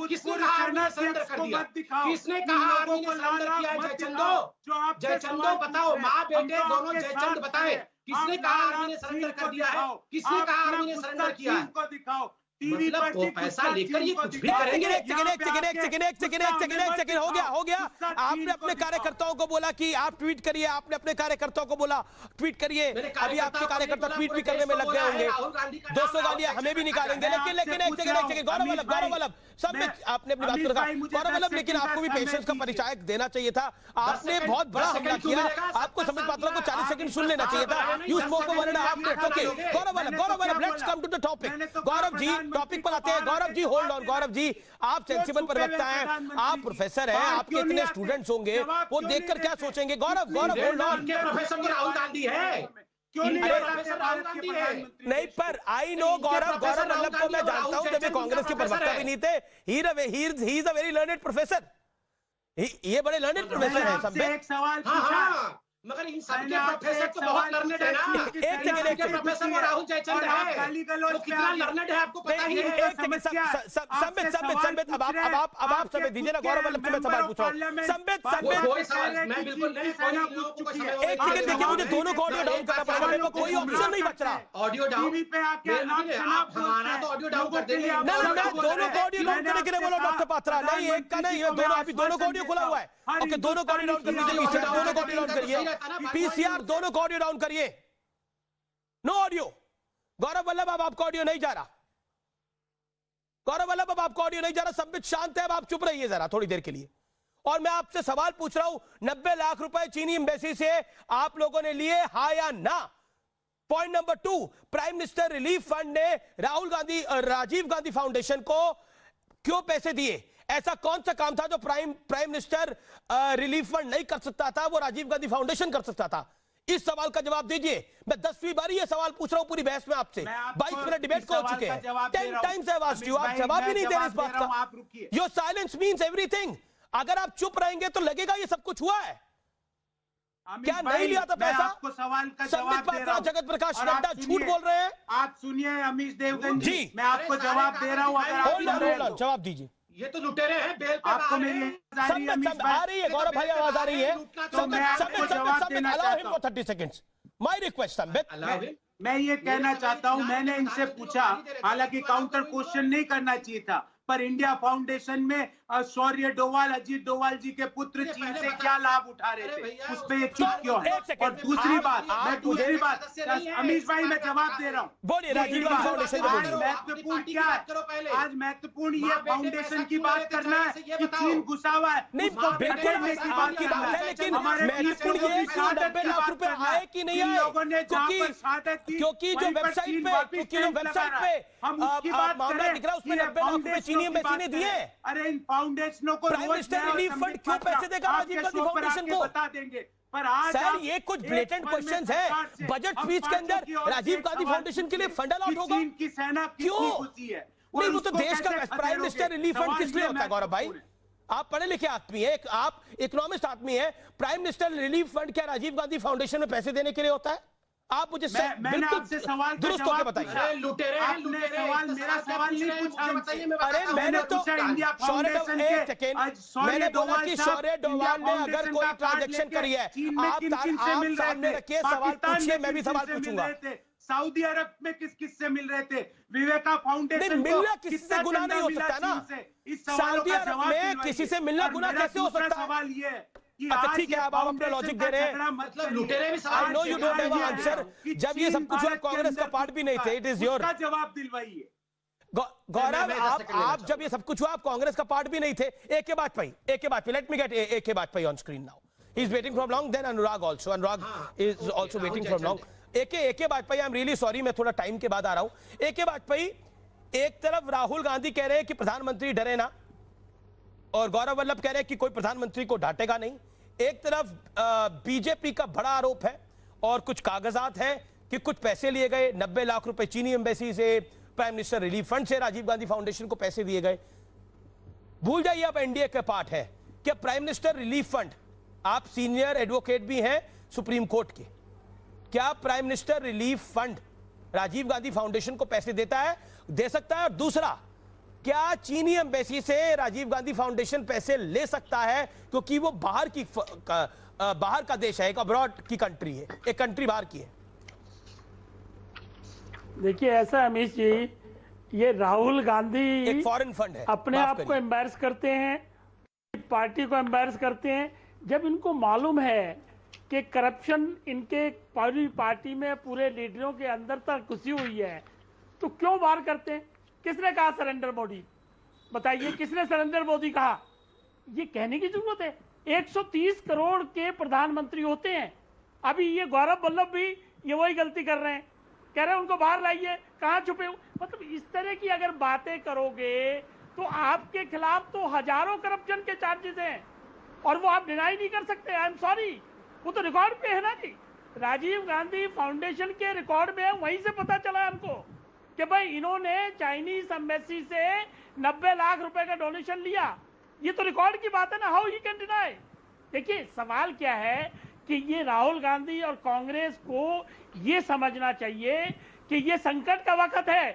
किसने कहा आर्मी ने सरेंडर कर दिया? किसने कहा आर्मी ने सरेंडर किया है? जयचंदो, जयचंदो बताओ, माँ बेटे दोनों जयचंद बताए, किसने कहा आर्मी ने सरेंडर कर दिया है? किसने कहा आर्मी ने सरेंडर किया है? मतलब वो पैसा लेकर ये कुछ भी करेंगे। हो गया। आपने अपने कार्यकर्ताओं को बोला कि आप ट्वीट करिए, आपने अपने कार्यकर्ताओं को बोला ट्वीट करिए। अभी आपके कार्यकर्ता ट्वीट भी करने में लग गए होंगे। 200 गालियां हमें भी निकालेंगे, लेकिन एक सेकंड गौरव वल्लभ सब में आपने अपनी बात को रखा। गौरव वल्लभ, लेकिन आपको भी पेशेंस का परिचय देना चाहिए था। आपने बहुत बड़ा हमला किया, आपको संबित पात्रा को 40 सेकंड सुन लेना चाहिए था। You spoke for 1.5 minutes. Okay Gaurav Vallabh, let's come to the topic. Gaurav ji topic पर आते हैं। Gaurav ji hold on. गौरव जी, आप सेंसिबल प्रवक्ता हैं, आप प्रोफेसर हैं, आपके इतने स्टूडेंट्स होंगे, वो देखकर क्या सोचेंगे? Gaurav hold on. Professor Rahul Gandhi है, क्यों नहीं पर आई नो गौरव वल्लभ को मैं जानता हूं, जब ये कांग्रेस के प्रवक्ता भी नहीं थे। He is a very learned professor, ये बड़े लर्नेड प्रोफेसर हैं सब में। एक सवाल पूछा, मगर इन सबके प्रोफेसर तो बहुत लर्नेड है ना। एक सेकंड, प्रोफेसर वो राहुल जयचंद है, तो कितना लर्नेड है आपको पता ही है। संबित अब आप समय दीजिए ना। गौरव वल्लभ से मैं सवाल पूछ रहा हूं। संबित मैं बिल्कुल नहीं, एक सेकंड देखिए, मुझे दोनों को ऑडियो डाउन करना पड़ेगा, मेरे को कोई ऑप्शन नहीं बच रहा। ऑडियो डाउन पे आके हमारा तो ऑडियो डाउन कर देंगे। दोनों को ऑडियो डाउन करने के लिए बोलो डॉक्टर पात्रा। नहीं, एक का नहीं, दोनों, अभी दोनों को ऑडियो खुला हुआ है। ओके, दोनों को ऑडियो डाउन कर दीजिए, पीसीआर दोनों को ऑडियो डाउन करिए, पीसीआर दोनों को ऑडियो डाउन करिए। No audio. गौरव वल्लभ, अब आपका ऑडियो नहीं जा रहा। गौरव वल्लभ, अब आपका ऑडियो नहीं जा रहा। संबित शांत है, अब आप चुप रहिए जरा थोड़ी देर के लिए। और मैं आपसे सवाल पूछ रहा हूं, 90 लाख रुपए चीनी एम्बेसी से आप लोगों ने लिए, हाँ या ना? Point number 2, prime minister relief fund ने राजीव गांधी फाउंडेशन को क्यों पैसे दिए? ऐसा कौन सा काम था जो प्राइम मिनिस्टर रिलीफ फंड नहीं कर सकता था, वो राजीव गांधी फाउंडेशन कर सकता था? इस सवाल का जवाब दीजिए। मैं 10वीं बार ये सवाल पूछ रहा हूं पूरी बहस में आपसे। 22 मिनट डिबेट को हो चुके हैं। 10 टाइम्स आई आस्क्ड यू, आप जवाब भी नहीं दे रहे इस बात का। Your silence means everything. अगर आप चुप रहेंगे तो लगेगा ये सब कुछ हुआ है। क्या नहीं लिया था पैसा? आपको सवाल का संबित पात्रा, जगत प्रकाश नड्डा झूठ बोल रहे हैं। आप सुनिए अमीश देवगन जी, मैं आपको जवाब दे रहा हूं। अगर जवाब दीजिए। ये तो लुटेरे हैं, बेल पे आपको मेरी आ रही है गौरव भाई, आवाज आ रही है। Sambit 30 seconds. My request Sambit. मैं ये कहना चाहता हूं, मैंने इनसे पूछा, हालांकि काउंटर क्वेश्चन नहीं करना चाहिए था, पर इंडिया फाउंडेशन में शौर्य डोवाल, अजीत डोवाल जी के पुत्र चीन से क्या लाभ उठा रहे थे, उस पे ये चुप क्यों है? और दूसरी बात, अमीश भाई मैं जवाब दे रहा हूँ। बोलिए, राजीव गांधी फाउंडेशन को बोलिए। महत्वपूर्ण क्या है आज? महत्वपूर्ण ये फाउंडेशन की बात करना है कि चीन घुसा हुआ है। नहीं, बिल्कुल आपकी बात है, लेकिन महत्वपूर्ण ये 90 लाख रुपए आए कि नहीं आए? क्योंकि जो वेबसाइट पे मामला दिख रहा है उसमें 90 लाख रुपए चीनी एम्बेसी ने दिए। अरे इन फाउंडेशनों को प्राइम मिनिस्टर रिलीफ फंड क्यों पैसे देगा राजीव गांधी फाउंडेशन को? बता देंगे। पर आज सर ये कुछ ब्लेटेंट क्वेश्चंस हैं। बजट स्पीच के अंदर राजीव गांधी फाउंडेशन के लिए फंड अलॉट होगा की सेना क्यों? नहीं, वो तो देश का प्राइम मिनिस्टर रिलीफ फंड किस लिए होता है? गौरव भाई, आप पढ़े लिखे आदमी है, आप इकोनॉमिस्ट आदमी है। प्राइम मिनिस्टर रिलीफ फंड क्या राजीव गांधी फाउंडेशन में पैसे देने के लिए होता है? आप मुझे मैंने आपसे सवाल का दुरुस्त होकर जवाब बताइए। पूछा। लुटेरे आपने सवाल मेरा सवाल नहीं पूछा बताइए। अरे मैंने तो इंडिया फाउंडेशन के मैंने बोला कि शौर्य डोभाल ने अगर कोई ट्रांजैक्शन करी है, आप सामने रखिए, सवाल पूछिए, मैं भी सवाल पूछूंगा। सऊदी अरब में किस किस से मिल रहे थे? विवेका फाउंडेशन मिलना किसी से गुनाह नहीं हो सकता ना। इस सवालों सऊदी का अरब जवाब में किसी से मिलना गुनाह कैसे हो सकता है? सवाल ये है कि अच्छा ठीक है, आप अपना लॉजिक दे रहे हैं, मतलब लुटेरे भी I know you don't have an answer. जब ये सब कुछ हुआ कांग्रेस का पार्ट भी नहीं थे, इट इज योर जवाब दिलवाइए। गौरव, आप जब ये सब कुछ हुआ आप कांग्रेस का पार्ट भी नहीं थे। A K. Vajpayee, let me get A K. Vajpayee on screen now. He is waiting from long, then Anurag also, Anurag is also waiting from long. A K. Vajpayee, I am really sorry, मैं थोड़ा टाइम के बाद आ रहा हूं। ए.के. वाजपेयी, एक तरफ राहुल गांधी कह रहे हैं कि प्रधानमंत्री डरे ना, और गौरव वल्लभ कह रहे हैं कि कोई प्रधानमंत्री को डांटेगा नहीं। एक तरफ बीजेपी का बड़ा आरोप है और कुछ कागजात हैं कि कुछ पैसे लिए गए, 90 लाख रुपए चीनी एम्बेसी से, प्राइम मिनिस्टर रिलीफ फंड से राजीव गांधी फाउंडेशन को पैसे दिए गए। भूल जाइए आप एनडीए के पार्ट है कि प्राइम मिनिस्टर रिलीफ फंड, आप सीनियर एडवोकेट भी हैं सुप्रीम कोर्ट के, क्या prime minister relief fund Rajiv Gandhi foundation को पैसे देता है, दे सकता है? और दूसरा, क्या चीनी एम्बेसी से राजीव गांधी फाउंडेशन पैसे ले सकता है, क्योंकि वो बाहर का देश है, एक अब्रॉड की कंट्री है, एक कंट्री बाहर की है। देखिए ऐसा अमीश जी, ये राहुल गांधी एक फॉरेन फंड है, अपने आप को एम्बैरस करते हैं, पार्टी को एम्बैरस करते हैं, जब इनको मालूम है कि करप्शन इनके पूरी पार्टी में पूरे लीडरों के अंदर तक घुसी हुई है, तो क्यों बाहर करते हैं? किसने कहा सरेंडर मोदी? बताइए किसने सरेंडर मोदी कहा? ये कहने की जरूरत है। 130 करोड़ के प्रधानमंत्री होते हैं। अभी ये गौरव वल्लभ भी ये वही गलती कर रहे हैं, कह रहे हैं उनको बाहर लाइए, कहां छुपे हो? मतलब इस तरह की अगर बातें करोगे तो आपके खिलाफ तो हजारों करप्शन के चार्जेस हैं और वो आप डिनाई नहीं कर सकते। आई एम सॉरी, वो तो रिकॉर्ड पे है ना जी। राजीव गांधी फाउंडेशन के रिकॉर्ड में है, वहीं से पता चला हमको कि भाई इन्होंने चाइनीज एम्बेसी से 90 लाख रुपए का डोनेशन लिया। ये तो रिकॉर्ड की बात है ना, हाउ ही कैन डिनाई। देखिए सवाल क्या है कि ये राहुल गांधी और कांग्रेस को ये समझना चाहिए कि ये संकट का वक्त है,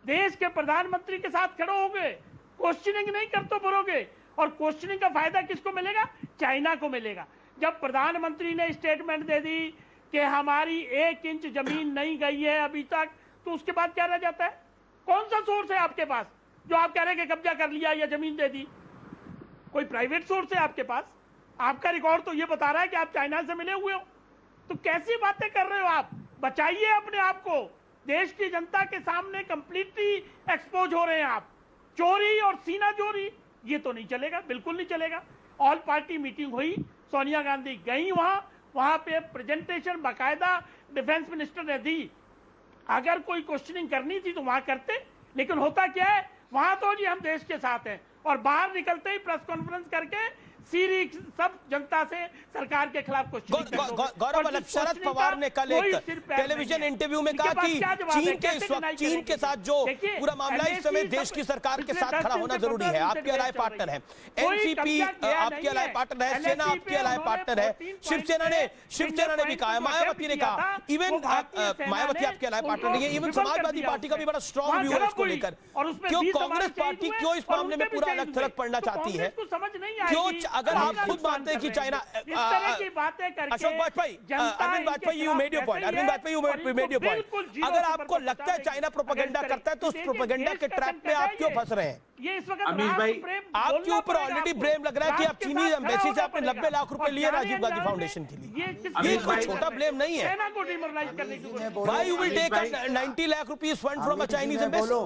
देश के प्रधानमंत्री के साथ खड़े होंगे, क्वेश्चनिंग नहीं कर तो बोलोगे, और क्वेश्चनिंग का फायदा किसको मिलेगा? चाइना को मिलेगा। जब प्रधानमंत्री ने स्टेटमेंट दे दी कि हमारी 1 इंच जमीन नहीं गई है अभी तक, तो उसके बाद क्या रह जाता है? कौन सा सोर्स है आपके पास जो आप कह रहे हैं कि कब्जा कर लिया या जमीन दे दी? कोई प्राइवेट सोर्स है आपके पास? आपका रिकॉर्ड तो ये बता रहा है कि आप चाइना से मिले हुए हो। तो कैसी बातें कर रहे हो आप? बचाइए अपने आप को, देश की जनता के सामने कंप्लीटली एक्सपोज हो रहे हैं आप। चोरी और सीना चोरी ये तो नहीं चलेगा, बिल्कुल नहीं चलेगा। ऑल पार्टी मीटिंग हुई, सोनिया गांधी गई वहां पे प्रेजेंटेशन बाकायदा डिफेंस मिनिस्टर ने दी। अगर कोई क्वेश्चनिंग करनी थी तो वहां करते, लेकिन होता क्या है वहां तो जी हम देश के साथ हैं, और बाहर निकलते ही प्रेस कॉन्फ्रेंस करके सीरी सब जनता से सरकार के खिलाफ गौरव वल्लभ, शरद पवार ने कल एक टेलीविजन इंटरव्यू में कहा कि चीन के साथ जो पूरा मामला इस समय देश की सरकार के साथ खड़ा होना जरूरी है। आपके अलाय पार्टनर है, एनसीपी आपके अलाय पार्टनर है, सेना आपके अलाय पार्टनर है, शिवसेना ने भी कहा है, मायावती ने कहा, इवन मायावती आपके अलाय पार्टनर नहीं है, इवन समाजवादी पार्टी का भी बड़ा स्ट्रॉन्ग व्यू है इसको लेकर। क्यों कांग्रेस पार्टी क्यों इस मामले में पूरा अलग थलग पड़ना चाहती है? क्यों अगर आप खुद मानते हैं कि China, Ashok Vajpayee, Arvind Vajpayee, you made your point, Arvind Vajpayee you made your point. अगर आपको लगता है चाइना प्रोपेगेंडा करता है तो उस प्रोपेगेंडा के ट्रैप में आप क्यों फंस रहे हैं? ये इस वक्त अमीश भाई, आपके ऊपर ऑलरेडी ब्लेम लग रहा है कि आप चीनी एम्बेसी से आपने 90 लाख रुपए लिए राजीव गांधी फाउंडेशन के लिए। ये कोई छोटा ब्लेम नहीं है। Why you will take 90 lakh rupees fund from a Chinese embassy?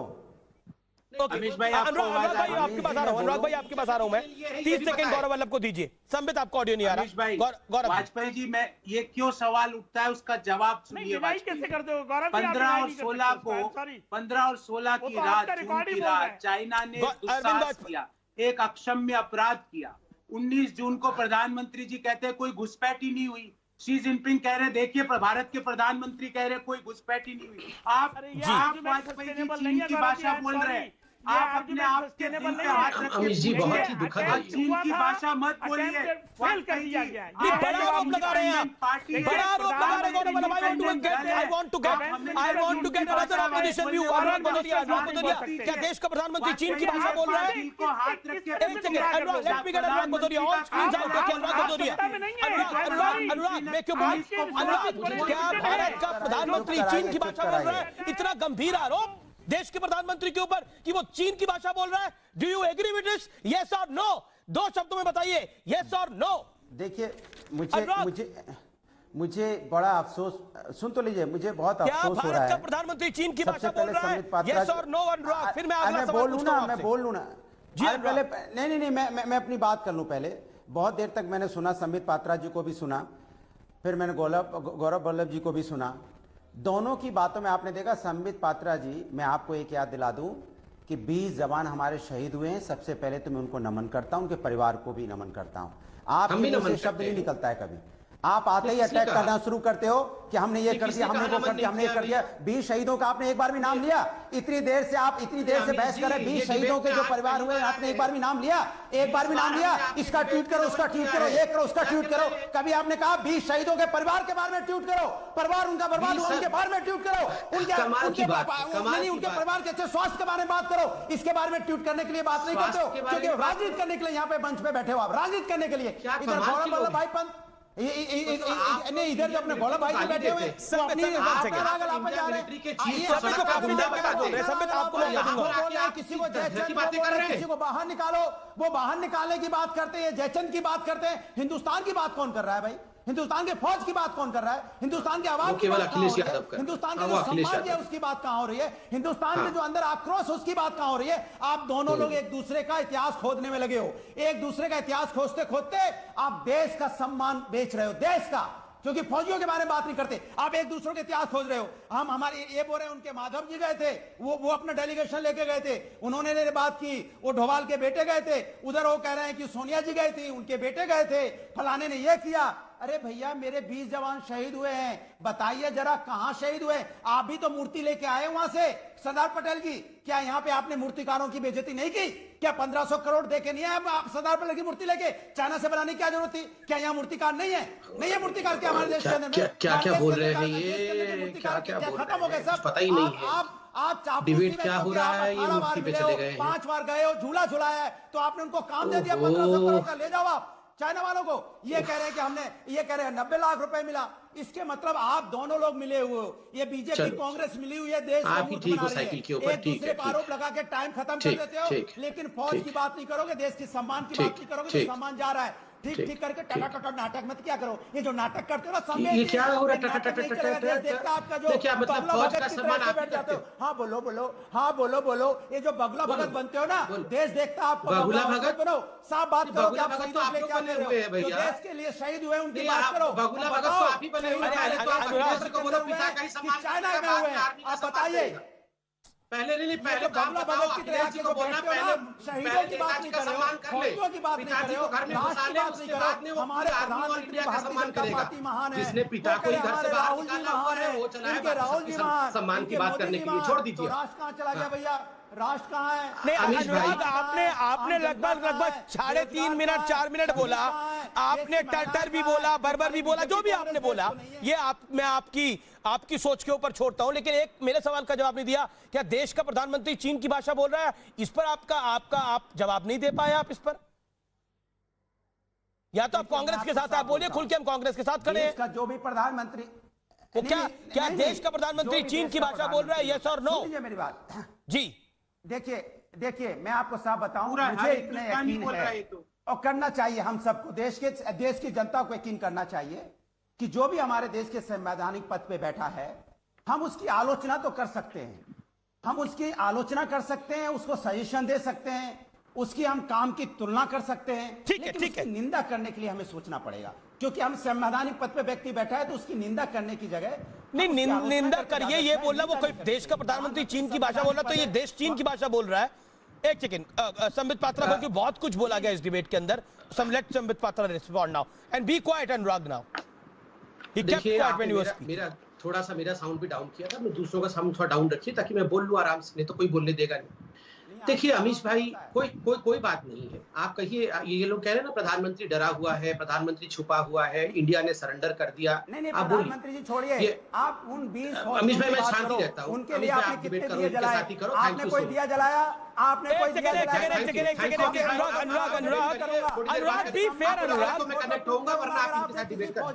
Amish भाई, अनुराग भाई आपके पास आ रहा हूँ, अनुराग भाई आपके पास आ रहा हूँ मैं। 30 सेकंड गौरव वल्लभ को दीजिए। संबित आपको ऑडियो नहीं आ रहा। अमीश भाई, गौरव वाजपेयी जी, मैं ये क्यों सवाल उठता है उसका जवाब सुनिए। 15 और 16 को 15 और 16 की रात, जून की रात, चाइना ने दुस्साहस किया, एक अक्षम्य अपराध किया। 19 जून को प्रधानमंत्री जी कहते हैं कोई घुसपैठी नहीं हुई। शी जिनपिंग कह रहे देखिए, भारत के प्रधानमंत्री कह रहे कोई घुसपैठी नहीं हुई। आप वाजपेयी जी चीन की भाषा बोल रहे हैं। आप अपने आप के दिल पे हाथ रख के अमित जी बहुत ही दुखद है। चीन की भाषा मत बोलिए। फेल कर दिया गया है। ये बड़ा आरोप लगा रहे हैं आप, बड़ा आरोप लगा रहे हैं Gaurav Vallabh. I want to get another opposition view। अनुराग भदौरिया, क्या देश का प्रधानमंत्री चीन की भाषा बोल रहा है? एक second, Anurag, let me get Anurag Bhadauria on screen. Anurag Bhadauria, Anurag मैं क्यों बोल, अनुराग क्या भारत का प्रधानमंत्री चीन की भाषा बोल रहा है? इतना गंभीर आरोप देश के प्रधानमंत्री के ऊपर कि वो चीन की भाषा बोल रहा है। Do you agree with this? Yes और नो? 2 शब्दों में बताइए, यस और नो। देखिए मुझे बड़ा अफसोस, सुन तो लीजिए, मुझे बहुत अफसोस हो रहा है। भारत का प्रधानमंत्री चीन की भाषा बोल रहा है, यस और नो अनुराग? फिर मैं अगला सवाल पूछूंगा आपसे। मैं बोल लूं ना जी। पहले नहीं मैं अपनी बात कर लूं। पहले बहुत देर तक मैंने सुना, संबित पात्रा जी को भी सुना, फिर मैंने गौरव वल्लभ जी को भी सुना। दोनों की बातों में आपने देखा, संबित पात्रा जी, मैं आपको एक याद दिला दूं कि 20 जवान हमारे शहीद हुए हैं। सबसे पहले तो मैं उनको नमन करता हूं, उनके परिवार को भी नमन करता हूं। आपके मुंह से शब्द नहीं निकलता है कभी। आप आते ही अटैक करना शुरू करते हो कि हमने ये कर दिया, हमने वो कर दिया, हमने ये कर दिया। 20 शहीदों का आपने एक बार भी नाम लिया? इतनी देर से बहस कर रहे हैं। 20 शहीदों के जो परिवार हुए आपने एक बार भी नाम लिया? एक बार भी नाम लिया? इसका ट्वीट करो, उसका ट्वीट करो, ये करो, उसका ट्वीट करो। कभी आपने कहा 20 शहीदों के परिवार के बारे में ट्वीट करो? परिवार उनका बर्बाद हुआ, उनके बारे में ट्वीट करो। उनके परिवार के अच्छे स्वास्थ्य के बारे में बात करो। इसके बारे में ट्वीट करने के लिए बात नहीं करते हो, क्योंकि राजनीति करने के लिए यहाँ पे मंच पे बैठे हो आप, राजनीति करने के लिए। इधर गौरव वल्लभ भाई पंत, इधर जो अपने गौरव भाई जी बैठे हुए किसी को किसी को बाहर निकालो, वो बाहर निकालने की बात करते हैं, जयचंद की बात करते हैं। हिंदुस्तान की बात कौन कर रहा है भाई? हिंदुस्तान के फौज की बात कौन कर रहा है? हिंदुस्तान के आवाम की बात कहां हो रही है? हिंदुस्तान का जो सम्मान है उसकी बात कहां हो रही है? हिंदुस्तान में जो अंदर आक्रोश उसकी बात कहां हो रही है? आप दोनों लोग एक दूसरे का इतिहास खोदने में लगे हो। एक दूसरे का इतिहास खोजते खोजते आप देश का सम्मान बेच रहे हो, देश का, क्योंकि फौजियों के बारे में बात नहीं करते। आप एक दूसरे के इतिहास खोज रहे हो। हम हमारे ये बोल रहे हैं, उनके माधव जी गए थे, वो अपना डेलीगेशन लेके गए थे, उन्होंने बात की। वो ढोभाल के बेटे गए थे, उधर वो कह रहे हैं कि सोनिया जी गई थी, उनके बेटे गए थे, फलाने ने ये किया। अरे भैया, मेरे 20 जवान शहीद हुए हैं, बताइए जरा कहां शहीद हुए? आप भी तो मूर्ति लेके आए वहां से सरदार पटेल की। क्या यहाँ पे आपने मूर्तिकारों की बेइज्जती नहीं की? क्या 1500 करोड़ देके नहीं है आप सरदार पटेल की मूर्ति लेके? चाइना से बनाने की क्या जरूरत थी? क्या यहाँ मूर्तिकार नहीं है? नहीं है मूर्तिकार क्या हमारे देश के अंदर? क्या बोल रहे हैं ये? क्या खत्म हो गए सब, पता ही नहीं है। आप डिबेट क्या हो रहा है, ये मूर्ति पे चले गए। 5 बार गए हो, झूला झुलाया है, तो आपने उनको काम दे दिया 1500 करोड़ का, ले जाओ आप चाइना वालों को। ये कह रहे हैं कि हमने, ये कह रहे हैं 90 लाख रुपए मिला। इसके मतलब आप दोनों लोग मिले हुए हो, ये बीजेपी कांग्रेस मिली हुई है, देश आप ही ठीक हो साइकिल के ऊपर, एक दूसरे पर आरोप लगा के टाइम खत्म कर देते हो, लेकिन फौज की बात नहीं करोगे, देश के सम्मान की बात नहीं करोगे। जो सम्मान जा रहा है ठीक करके टटा नाटक मत क्या करो। ये जो नाटक करते हो ना, समय ये क्या हो रहा है? आपका जो फौज का सम्मान आप जाते हो। हाँ बोलो। ये जो बगुला भगत बनते हो ना, देश देखता आपको बगुला भगत बनो। साफ बात करो कि आप शहीदों के लिए क्या बने हुए हैं भैया? देश के लिए शहीद हुए उनकी बात करो। बगुला भगत तो आप ही बने हुए हैं। चाइना में हुए हैं, आप बताइए। पहले पहले काम बताओ, अखिलेश जी को बोलना पहले शहीदों की बात नहीं कर रहे हो, फौजियों की बात नहीं कर रहे हो, घर में घुसा ले, उसके बाद में वो हमारे प्रधानमंत्री का सम्मान करेगा। महान है, जिसने पिता को ही घर से बाहर निकाला वो चला है। राहुल जी महान, सम्मान की बात करने के लिए छोड़ दीजिए। राष्ट्र कहाँ चला गया भैया? राष्ट्र कहाँ है? नहीं अनुराग, आपने लगभग 3.5 मिनट 4 मिनट बोला। आपने टर्टर भी बोला, बर्बर भी बोला, जो भी आपने बोला, ये मैं आपकी सोच के ऊपर छोड़ता हूं, लेकिन एक मेरे सवाल का जवाब नहीं दिया। क्या देश का प्रधानमंत्री चीन की भाषा बोल रहा है? इस पर आप जवाब नहीं दे पाए। आप इस पर या तो आप कांग्रेस के साथ आप बोलिए खुल के, हम कांग्रेस के साथ खड़े हैं। जो भी प्रधानमंत्री, वो क्या देश का प्रधानमंत्री चीन की भाषा बोल रहा है? यस और नो? मेरी बात जी देखिए मैं आपको साफ बताऊं, मुझे इतना यकीन है और करना चाहिए हम सबको, देश की जनता को यकीन करना चाहिए कि जो भी हमारे देश के संवैधानिक पद पे बैठा है, हम उसकी आलोचना तो कर सकते हैं, हम उसकी आलोचना कर सकते हैं, उसको सजेशन दे सकते हैं, उसकी हम काम की तुलना कर सकते हैं, लेकिन उसकी निंदा करने के लिए हमें सोचना पड़ेगा, क्योंकि हम संवैधानिक पद पे व्यक्ति बैठा है, तो उसकी निंदा करने की जगह नहीं निंदा करिए। ये बोल रहा वो कोई देश का प्रधानमंत्री चीन की भाषा बोल रहा, तो ये देश चीन की भाषा बोल रहा है। एक सेकंड, संबित पात्रा, क्योंकि बहुत कुछ बोला गया इस डिबेट के अंदर। Let Sambit Patra respond now and be quiet Anurag now. मेरा थोड़ा सा मेरा साउंड भी डाउन किया था, मैं दूसरों का साउंड थोड़ा डाउन रखिए ताकि मैं बोल लूं आराम से, नहीं तो कोई बोलने देगा नहीं। देखिए अमीश भाई, कोई बात नहीं है। आप कहिए, ये लोग कह रहे हैं ना प्रधानमंत्री डरा हुआ है, प्रधानमंत्री छुपा हुआ है, इंडिया ने सरेंडर कर दिया। नहीं, आप प्रधानमंत्री जी छोड़िए, आप उन 20 अमीश भाई, मैं शांति रहता हूँ, उनके लिए आपने कितने दिए जलाए? आपने कोई दिया जलाया? आपने कोई दिया जलाया? अनुराग बी फेयर, अनुराग मैं कनेक्ट होऊंगा, वरना आप इनके साथ डिबेट करें।